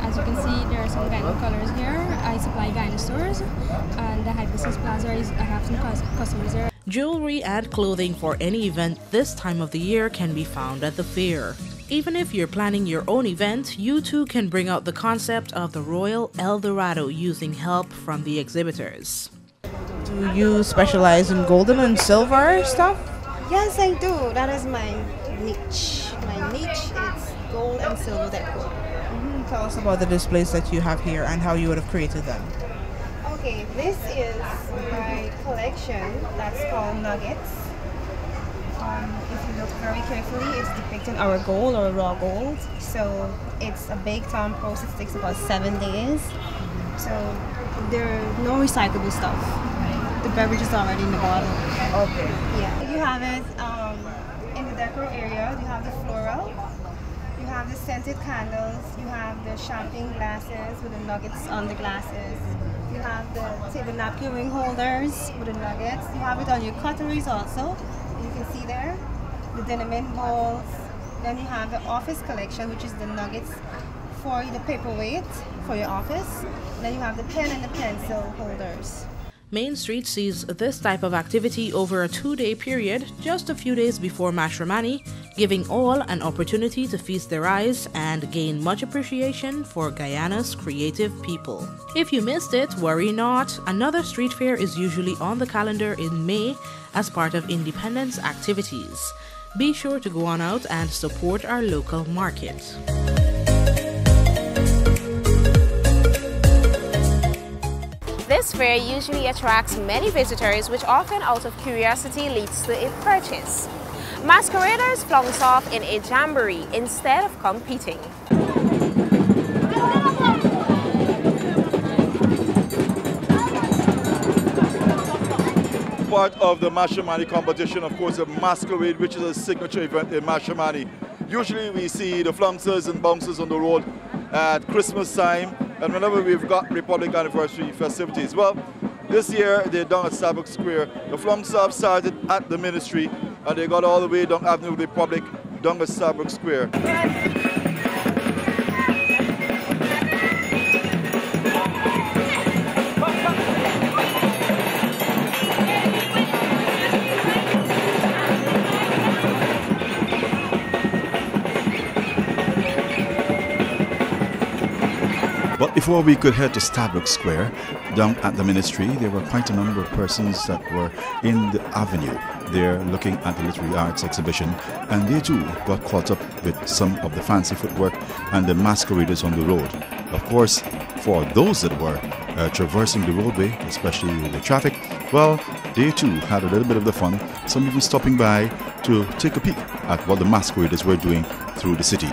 As you can see, there are some Guyana colors here. I supply Guyana stores and the Hibiscus Plaza, I have some customers there. Jewelry and clothing for any event this time of the year can be found at the fair. Even if you're planning your own event, you too can bring out the concept of the Royal El Dorado using help from the exhibitors. Do you specialize in golden and silver stuff? Yes, I do. That is my niche. My niche is gold and silver decor. Tell us about the displays that you have here and how you would have created them. Okay, this is my collection that's called Nuggets. If you look very carefully, it's depicting our gold or raw gold. So it's a baked on process. It takes about 7 days. So there are no recyclable stuff. The beverage is already in the bottle. Okay. Yeah. You have it in the decor area. You have the floral. You have the scented candles, you have the champagne glasses with the nuggets on the glasses, you have the table napkin ring holders with the nuggets, you have it on your cutleries also, you can see there, the cinnamon bowls, then you have the office collection, which is the nuggets for the paperweight for your office, then you have the pen and the pencil holders. Main Street sees this type of activity over a 2-day period just a few days before Mashramani, giving all an opportunity to feast their eyes and gain much appreciation for Guyana's creative people. If you missed it, worry not. Another street fair is usually on the calendar in May as part of Independence activities. Be sure to go on out and support our local market. This fair usually attracts many visitors, which often out of curiosity leads to a purchase. Masqueraders flounce off in a jamboree instead of competing. Part of the Mashramani competition, of course, the masquerade, which is a signature event in Mashramani. Usually we see the flunkers and bouncers on the road at Christmas time and whenever we've got Republic Anniversary festivities. Well, this year they're down at Starbucks Square. The flunkers have started at the ministry and they got all the way down Avenue of the Republic, down at Starbucks Square. But before we could head to Starbucks Square, down at the ministry, there were quite a number of persons that were in the avenue there looking at the literary arts exhibition, and they too got caught up with some of the fancy footwork and the masqueraders on the road. Of course, for those that were traversing the roadway, especially with the traffic, well, they too had a little bit of the fun, some even stopping by to take a peek at what the masqueraders were doing through the city.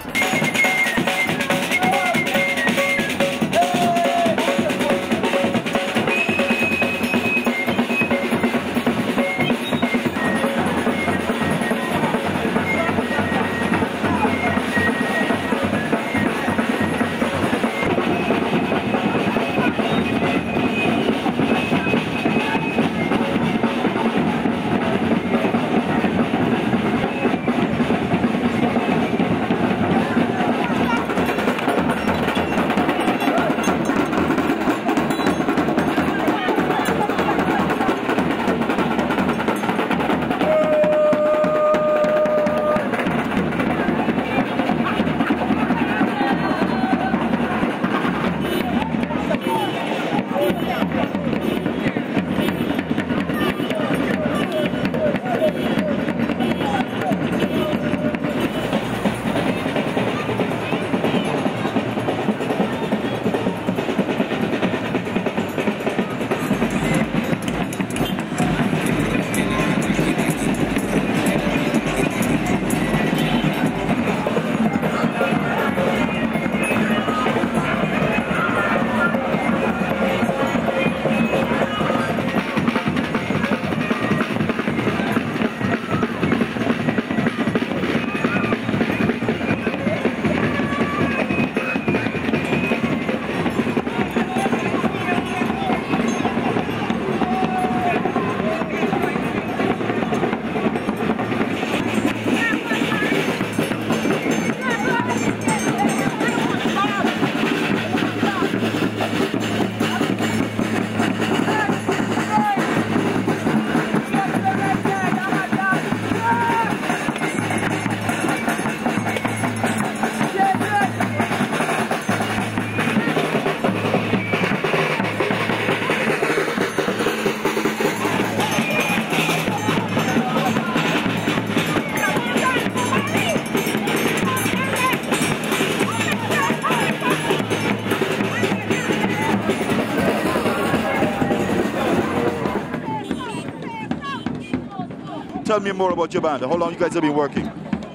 Tell me more about your band. How long you guys have been working?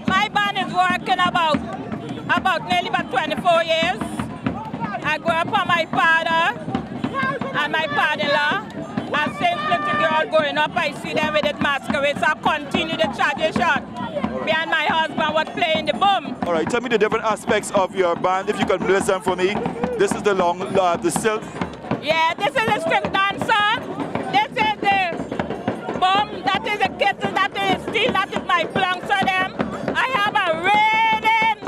My band is working about nearly 24 years. I grew up on my father and my father-in-law. And since little girl growing up, I see them with it masquerade, so I continue the tradition. me and my husband was playing the boom. All right, tell me the different aspects of your band, if you can list them for me. This is the long, the silk. Yeah, this is the strip dancer. This is the boom. That is the kettle. That is steel. That is my planks for them. I have a raiding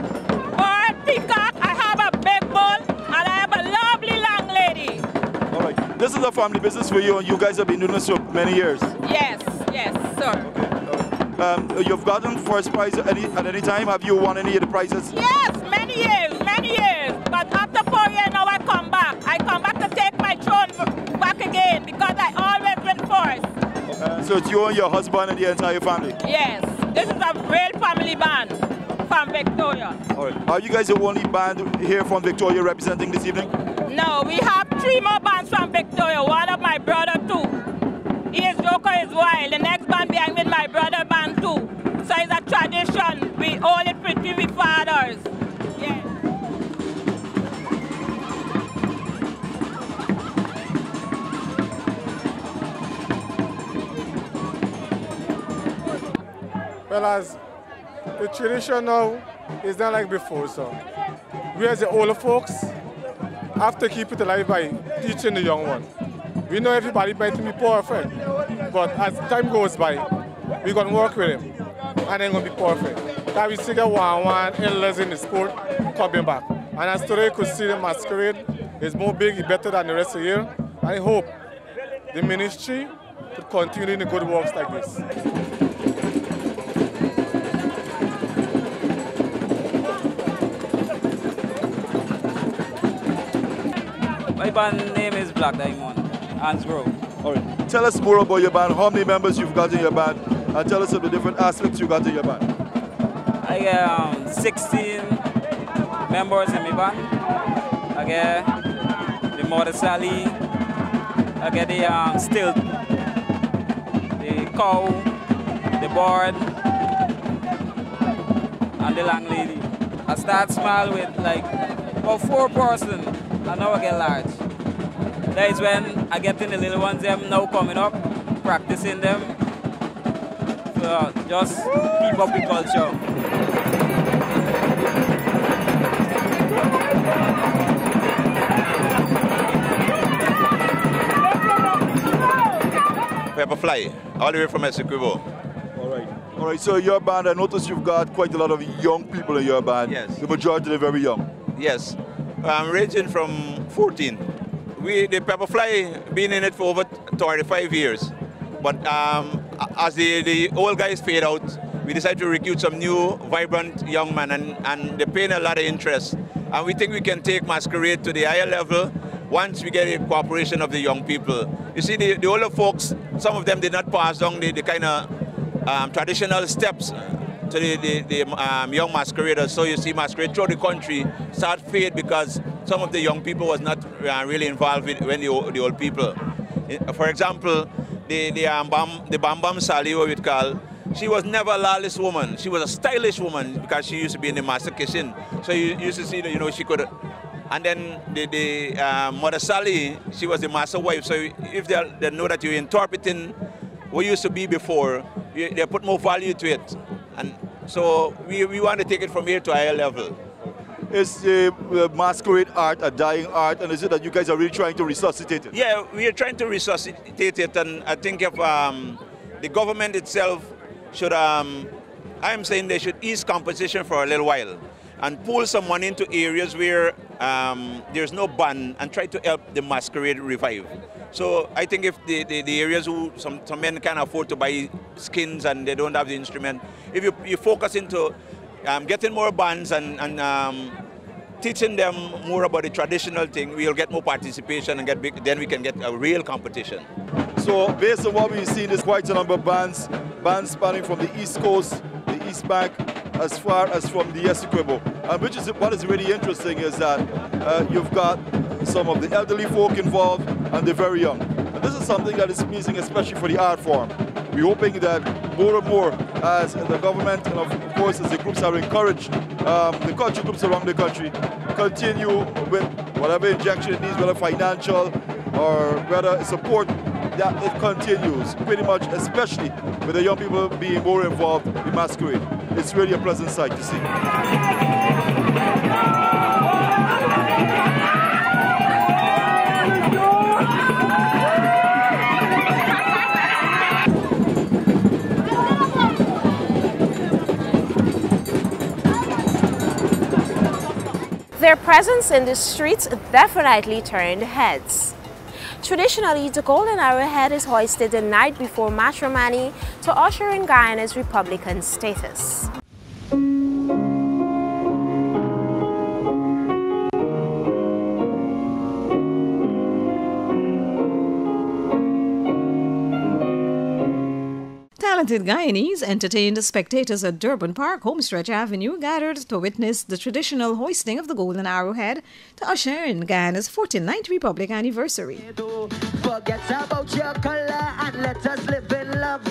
bird peacock. I have a big bull, and I have a lovely long lady. All right, this is a family business for you, and you guys have been doing this for many years. Yes, yes, sir. You've gotten first prize at any time. Have you won any of the prizes? Yes, many years. But after 4 years now I come back. I come back to take my throne back again because I always win first. So it's you and your husband and the entire family? Yes, this is a real family band from Victoria. All right. Are you guys the only band here from Victoria representing this evening? No, we have 3 more bands from Victoria. One of my brother too. He is Joker is Wild. The next band behind with my brother band too. So it's a tradition. We hold it pretty with fathers. Yeah. Well, as the tradition now is not like before, so we as the older folks have to keep it alive by teaching the young one. We know everybody might be perfect, but as time goes by, we're going to work with him, and they're going to be perfect. That we see the one elders in the sport coming back. And as today you could see the masquerade is more big, better than the rest of the year. And I hope the ministry could continue in the good works like this. My band name is Black Diamond, Hansgrove. All right. Tell us more about your band, how many members you've got in your band, and tell us of the different aspects you got in your band. I got 16 members in my band. I get the Mother Sally, I get the stilt, the cow, the bird, and the long lady. I start small with like about 4 persons, and now I get large. That is when I get in the little ones, them now coming up, practicing them. So just keep up the culture. Pepperfly, all the way from Essequibo. All right, so your band, I noticed you've got quite a lot of young people in your band. Yes. The majority are very young. Yes, ranging from 14. The Pepperfly been in it for over 35 years. But as the old guys fade out, we decided to recruit some new, vibrant young men, and they're paying a lot of interest. And we think we can take masquerade to the higher level once we get the cooperation of the young people. You see, the older folks, some of them did not pass down the kind of traditional steps to the young masqueraders. So you see masquerade throughout the country start fade because some of the young people was not really involved with when the old people. For example, the Bam Bam Sally, what we'd call, she was never a lawless woman. She was a stylish woman because she used to be in the master kitchen. So you used to see that, you know, she could. And then the Mother Sally, she was the master wife. So if they know that you're interpreting what used to be before, they put more value to it. And so we want to take it from here to a higher level. Is the masquerade art a dying art, and is it that you guys are really trying to resuscitate it? Yeah, we are trying to resuscitate it, and I think if the government itself should, I'm saying they should ease competition for a little while and pull some money into areas where there's no ban and try to help the masquerade revive. So I think if the areas who some men can afford to buy skins and they don't have the instrument, if you focus into getting more bands and teaching them more about the traditional thing, we'll get more participation and then we can get a real competition. So based on what we've seen, there's quite a number of bands spanning from the East Coast, the East Bank, as far as from the Essequibo. And what is really interesting is that you've got some of the elderly folk involved and the very young. And this is something that is pleasing, especially for the art form. We're hoping that more and more, as the government and of course as the groups are encouraged, the culture groups around the country continue with whatever injection it needs, whether financial or whether support, that it continues pretty much, especially with the young people being more involved in masquerade. it's really a pleasant sight to see. Their presence in the streets definitely turned heads. Traditionally, the golden arrowhead is hoisted the night before Mashramani to usher in Guyana's Republican status. Talented Guyanese entertained spectators at Durban Park, Homestretch Avenue, gathered to witness the traditional hoisting of the golden arrowhead to usher in Guyana's 49th Republic anniversary. Forget about your color and let us live in love.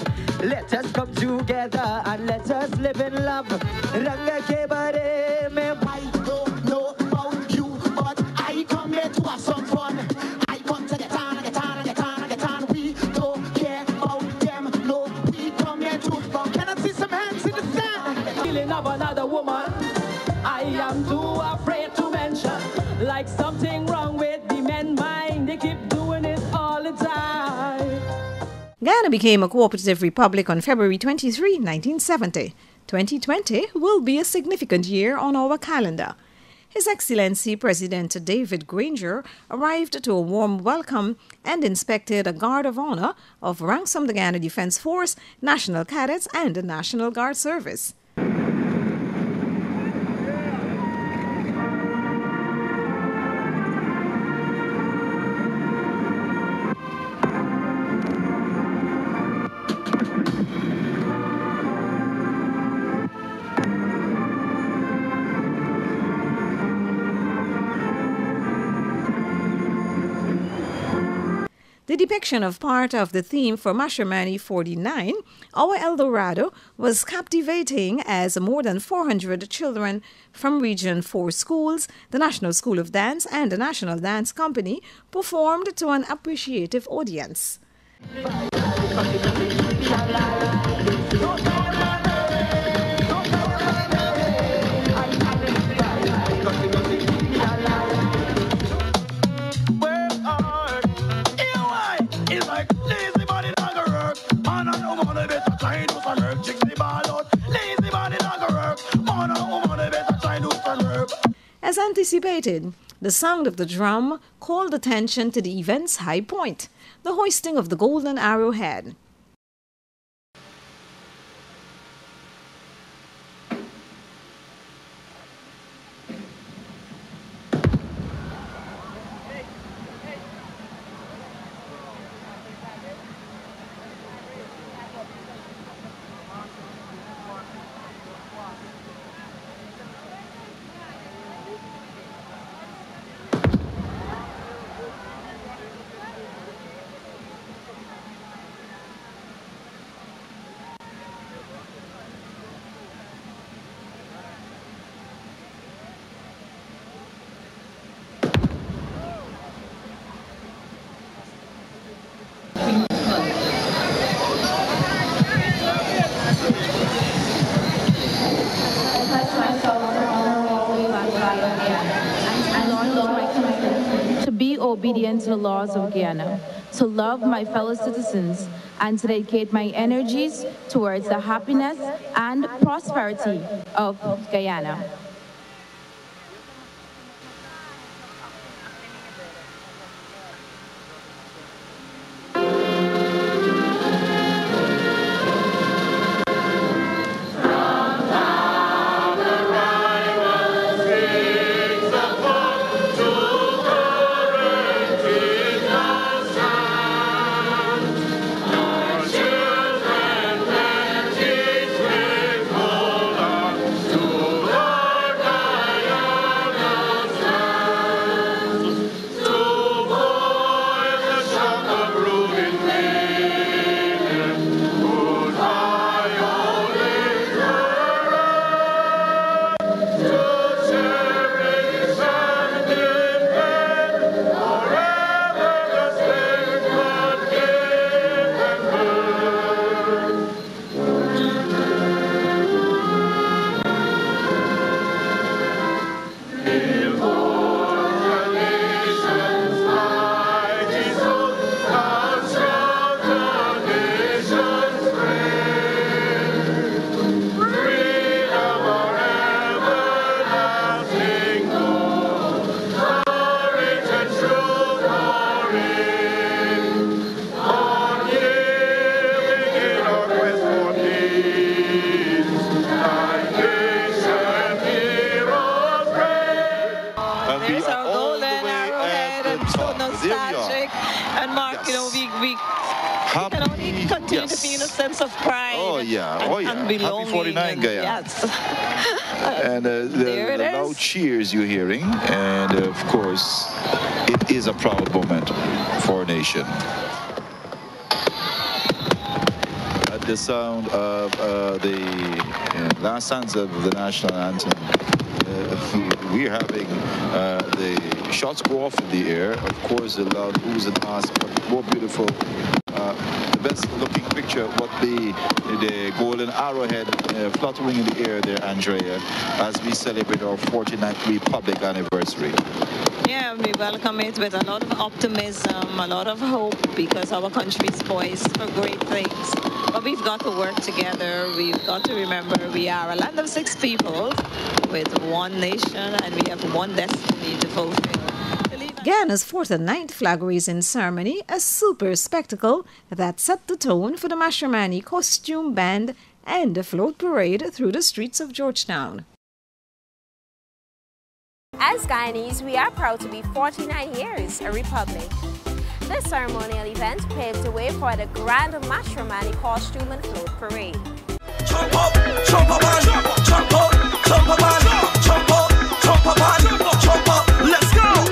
Let us come together and let us live in love. Ranga ke bare mein I don't know about you, but I come here to have some fun. I come to get on, get on, get on, get on. We don't care about them, no. We come here to fun. Can I see some hands in the sand? Feeling of another woman, I am too afraid to mention. Like something wrong with the men mind, they keep doing it all the time. Guyana became a cooperative republic on February 23, 1970. 2020 will be a significant year on our calendar. His Excellency President David Granger arrived to a warm welcome and inspected a guard of honor of ranks from the Guyana Defense Force, National Cadets, and the National Guard Service. The depiction of part of the theme for Mashramani 49, Our Eldorado, was captivating as more than 400 children from Region 4 schools, the National School of Dance, and the National Dance Company performed to an appreciative audience. As anticipated, the sound of the drum called attention to the event's high point, the hoisting of the golden arrowhead. To be obedient to the laws of Guyana, to love my fellow citizens, and to dedicate my energies towards the happiness and prosperity of Guyana. so nostalgic. And Mark, you know, we can only continue to feel a sense of pride. Oh yeah, and belonging. Happy 49, Guyana. Yes. And the loud cheers you're hearing, and of course, it is a proud moment for our nation. At the sound of the last stanza of the national anthem, we're having the shots go off in the air. Of course, the loud oohs and ahs, but more beautiful. The best looking picture would be the golden arrowhead fluttering in the air there, Andrea, as we celebrate our 49th Republic anniversary. Yeah, we welcome it with a lot of optimism, a lot of hope, because our country is poised for great things. But we've got to work together. We've got to remember we are a land of 6 people with one nation, and we have one destiny to fulfill. Guyana's 4th and 9th flag raising ceremony, a super spectacle that set the tone for the Mashramani costume band and the float parade through the streets of Georgetown. As Guyanese, we are proud to be 49 years a republic. This ceremonial event paved the way for the grand Mashramani costume and float parade. Jump up, jump up, jump up, jump up, jump up, jump up, jump up, jump up, let's go!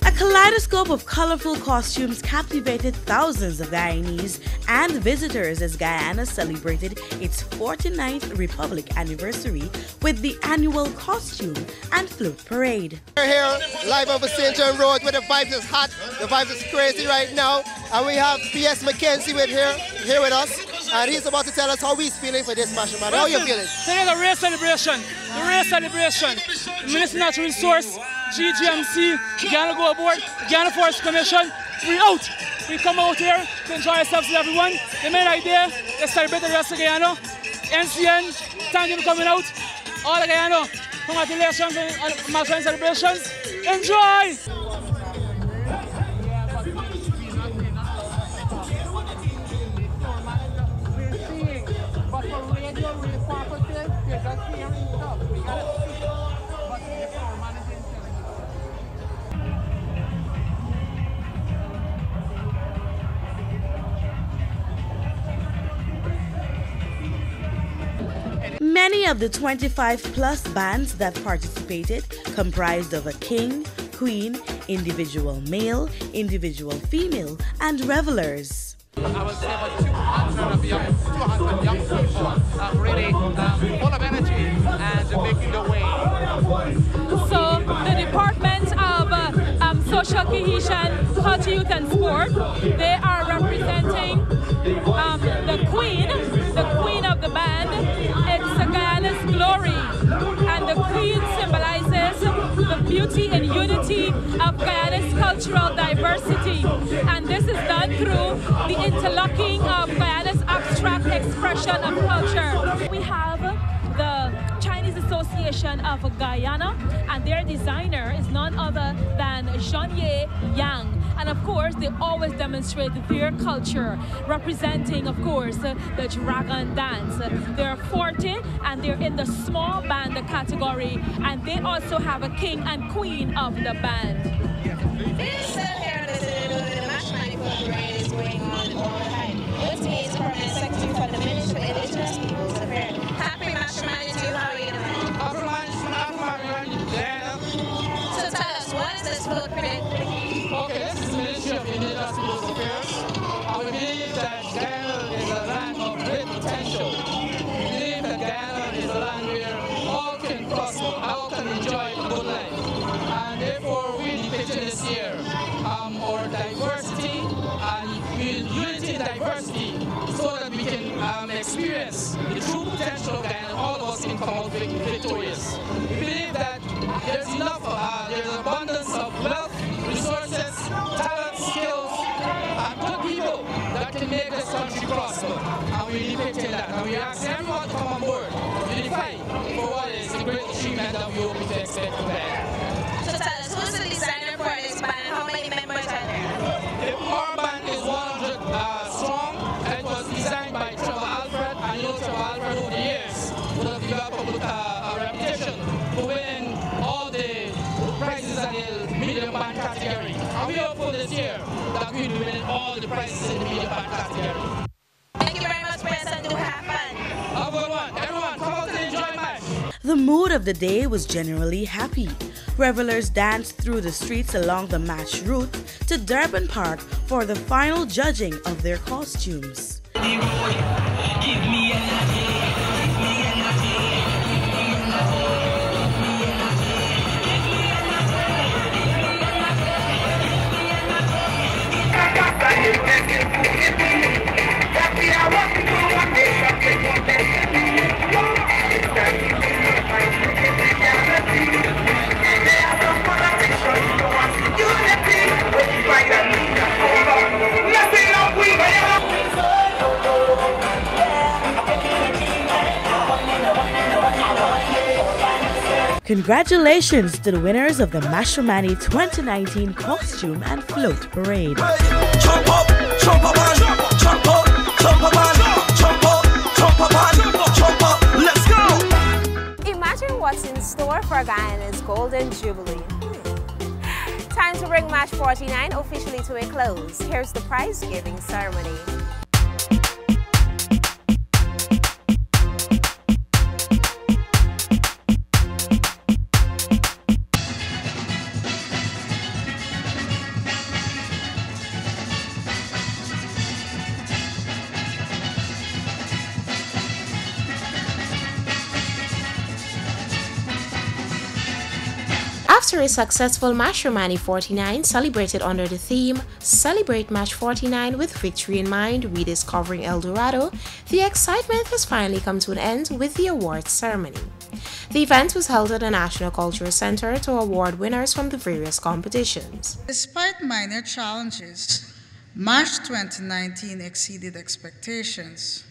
A kaleidoscope of colorful costumes captivated thousands of Guyanese and visitors as Guyana celebrated its 49th Republic anniversary with the annual costume and float parade. We're here live over St. John Road where the vibes is hot, the vibes is crazy right now, and we have P.S. Mackenzie here with us. And he's about to tell us how he's feeling for this Mashramani. How are you feeling? Today is a race celebration. The race celebration. The Ministry of Natural Resource, GGMC, Guyana Go Aboard, Guyana Forest Commission. We out. We come out here to enjoy ourselves with everyone. The main idea is celebrate the rest of Guyana. NCN, thank you for coming out. All the Guyana, congratulations on Mashramani celebrations. Enjoy! Many of the 25-plus bands that participated comprised of a king, queen, individual male, individual female, and revelers. I would say about 200 young people really full of energy and making the way. So the Department of Social Cohesion, Culture, Youth and Sport, they are representing the queen of the band. It's Guyana's glory, and the queen symbolizes the beauty and unity of Guyana's cultural diversity. And this is done through the interlocking of Guyana's abstract expression of culture. We have the Chinese Association of Guyana, and their designer is none other than Jean-Ye Yang. And of course, they always demonstrate their culture, representing, of course, the dragon dance. They're 40, and they're in the small band category, and they also have a king and queen of the band. This the Mashramani parade is going on all the time. With me is Permanent Secretary for the Ministry of Indigenous Peoples Affairs. Happy Mashramani to you, how are you doing? So tell us, what is this float parade? Okay, this is the Ministry of Indigenous Peoples Affairs. I believe that Guyana is a land of great potential. We believe that Guyana is a land where all can prosper, all can enjoy a good life. And therefore, we declare this year that we'll be winning all the prizes in the medium band category. Thank you very much, Prince, and do have fun. Have a good one. Everyone, come out and enjoy match. The mood of the day was generally happy. Revelers danced through the streets along the match route to Durban Park for the final judging of their costumes. Congratulations to the winners of the Mashramani 2019 Costume and Float Parade. Jump up, jump up, jump up, jump up, jump up, jump up, jump up, jump up, let's go! Imagine what's in store for Guyana's Golden Jubilee. Time to bring Match 49 officially to a close. Here's the prize-giving ceremony. After a successful Mashramani 49 celebrated under the theme Celebrate Match 49 with Victory in Mind, Rediscovering El Dorado, the excitement has finally come to an end with the awards ceremony. The event was held at the National Cultural Center to award winners from the various competitions. Despite minor challenges, March 2019 exceeded expectations.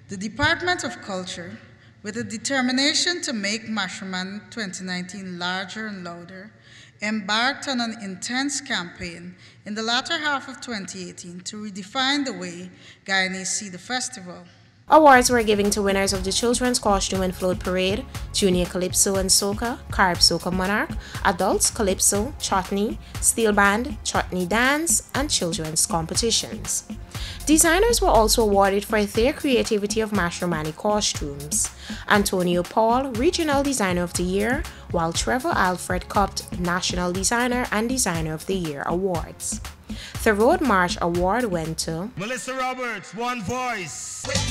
The Department of Culture, with a determination to make Mashramani 2019 larger and louder, embarked on an intense campaign in the latter half of 2018 to redefine the way Guyanese see the festival. Awards were given to winners of the Children's Costume and Float Parade, Junior Calypso and Soca, Carib Soca Monarch, Adults Calypso, Chutney, Steel Band, Chutney Dance, and Children's Competitions. Designers were also awarded for their creativity of Mashramani costumes. Antonio Paul, Regional Designer of the Year, while Trevor Alfred cupped National Designer and Designer of the Year awards. The Road March Award went to Melissa Roberts, One Voice. Messing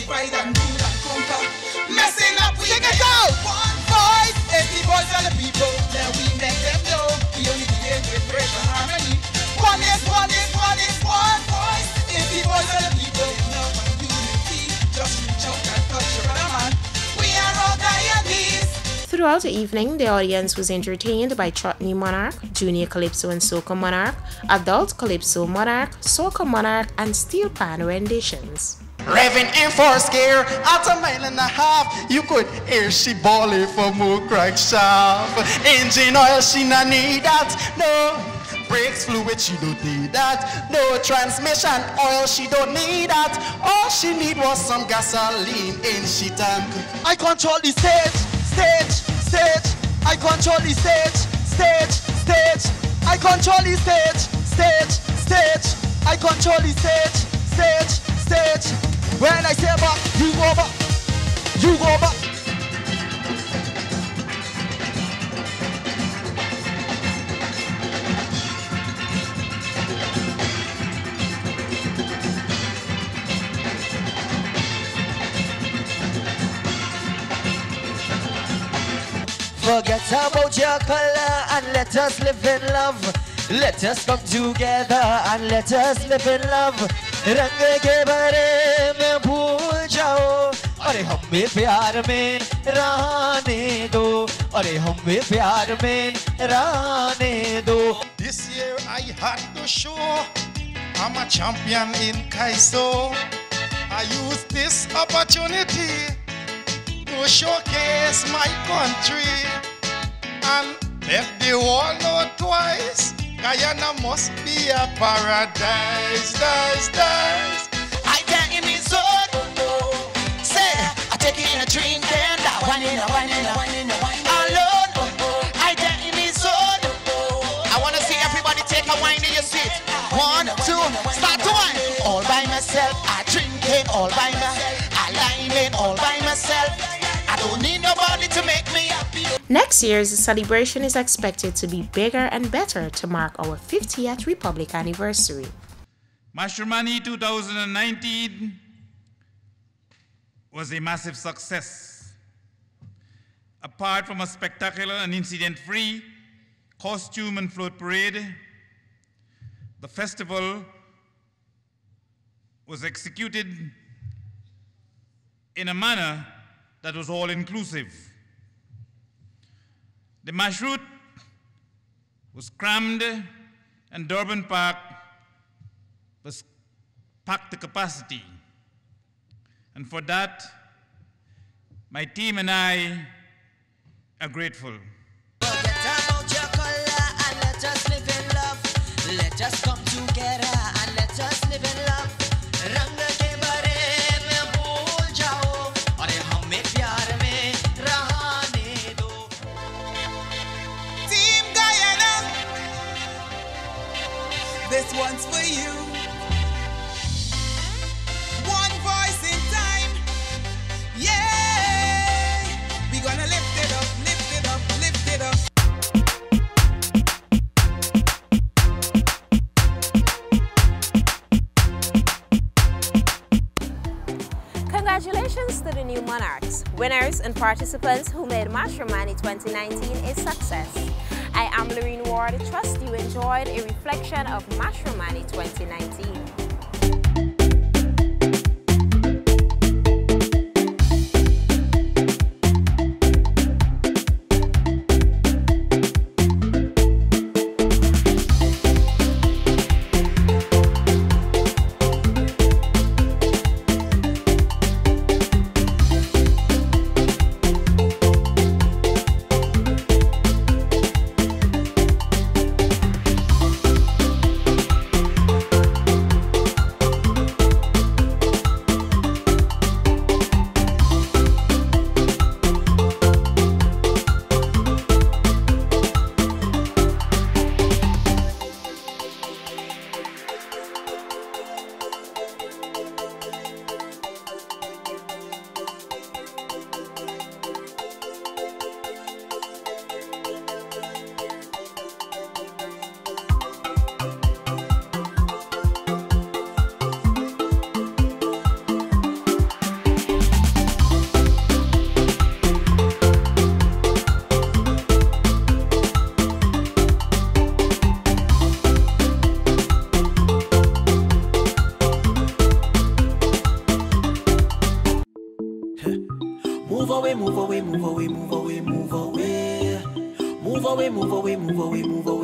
up, we take it out. One voice, every voice of the people. Then we make them know we only begin with praise and harmony. One is, one is, one is, one voice. Every voice of the people. Love and unity. Just reach out and touch your other man. We are all Guyanese. Throughout the evening, the audience was entertained by Chutney Monarch, Junior Calypso and Soca Monarch, Adult Calypso Monarch, Soca Monarch, and Steel Pan renditions. Revving in first gear, at a mile and a half, you could hear she bawling for more crack shaft. Engine oil, she no need that, no. Brakes fluid, she don't need that. No transmission oil, she don't need that. All she need was some gasoline in she tank. I control the stage, stage, stage. I control the stage, stage, stage. I control the stage, stage, stage. I control the stage, stage, stage. When I say back, you go back, you go back. Forget about your color and let us live in love. Let us come together and let us live in love. रंग के बारे में भूल जाओ, अरे हमें प्यार में रहने दो, अरे हमें प्यार में रहने दो. This year I had to show I'm a champion in Calypso. I used this opportunity to showcase my country and let the world know twice. Guyana must be a paradise, I get in the zone. Say, I take it in a drink and that one in a alone. I get in the zone. I wanna see everybody take a wine in your seat. myself. I drinking all by myself. I liming all by myself. I don't need nobody to make me happy. Next year's celebration is expected to be bigger and better to mark our 50th Republic anniversary. Mashramani 2019 was a massive success. Apart from a spectacular and incident-free costume and float parade, the festival was executed in a manner that was all-inclusive. The Mash route was crammed and Durban Park was packed to capacity. And for that, my team and I are grateful. Let us come together and let us live in love. रंग के बारे में भूल जाओ और हमें प्यार में रहने दो. Team Guyana, this one's for you. One voice in time, yeah. We gonna lift it up, lift it up, lift it up. Congratulations to the new monarchs, winners and participants who made Mashramani 2019 a success. I am Lorene Ward. Trust you enjoyed a reflection of Mashramani 2019. Move away, move away, move away, move away, move away. Move away, move away, move away, move away.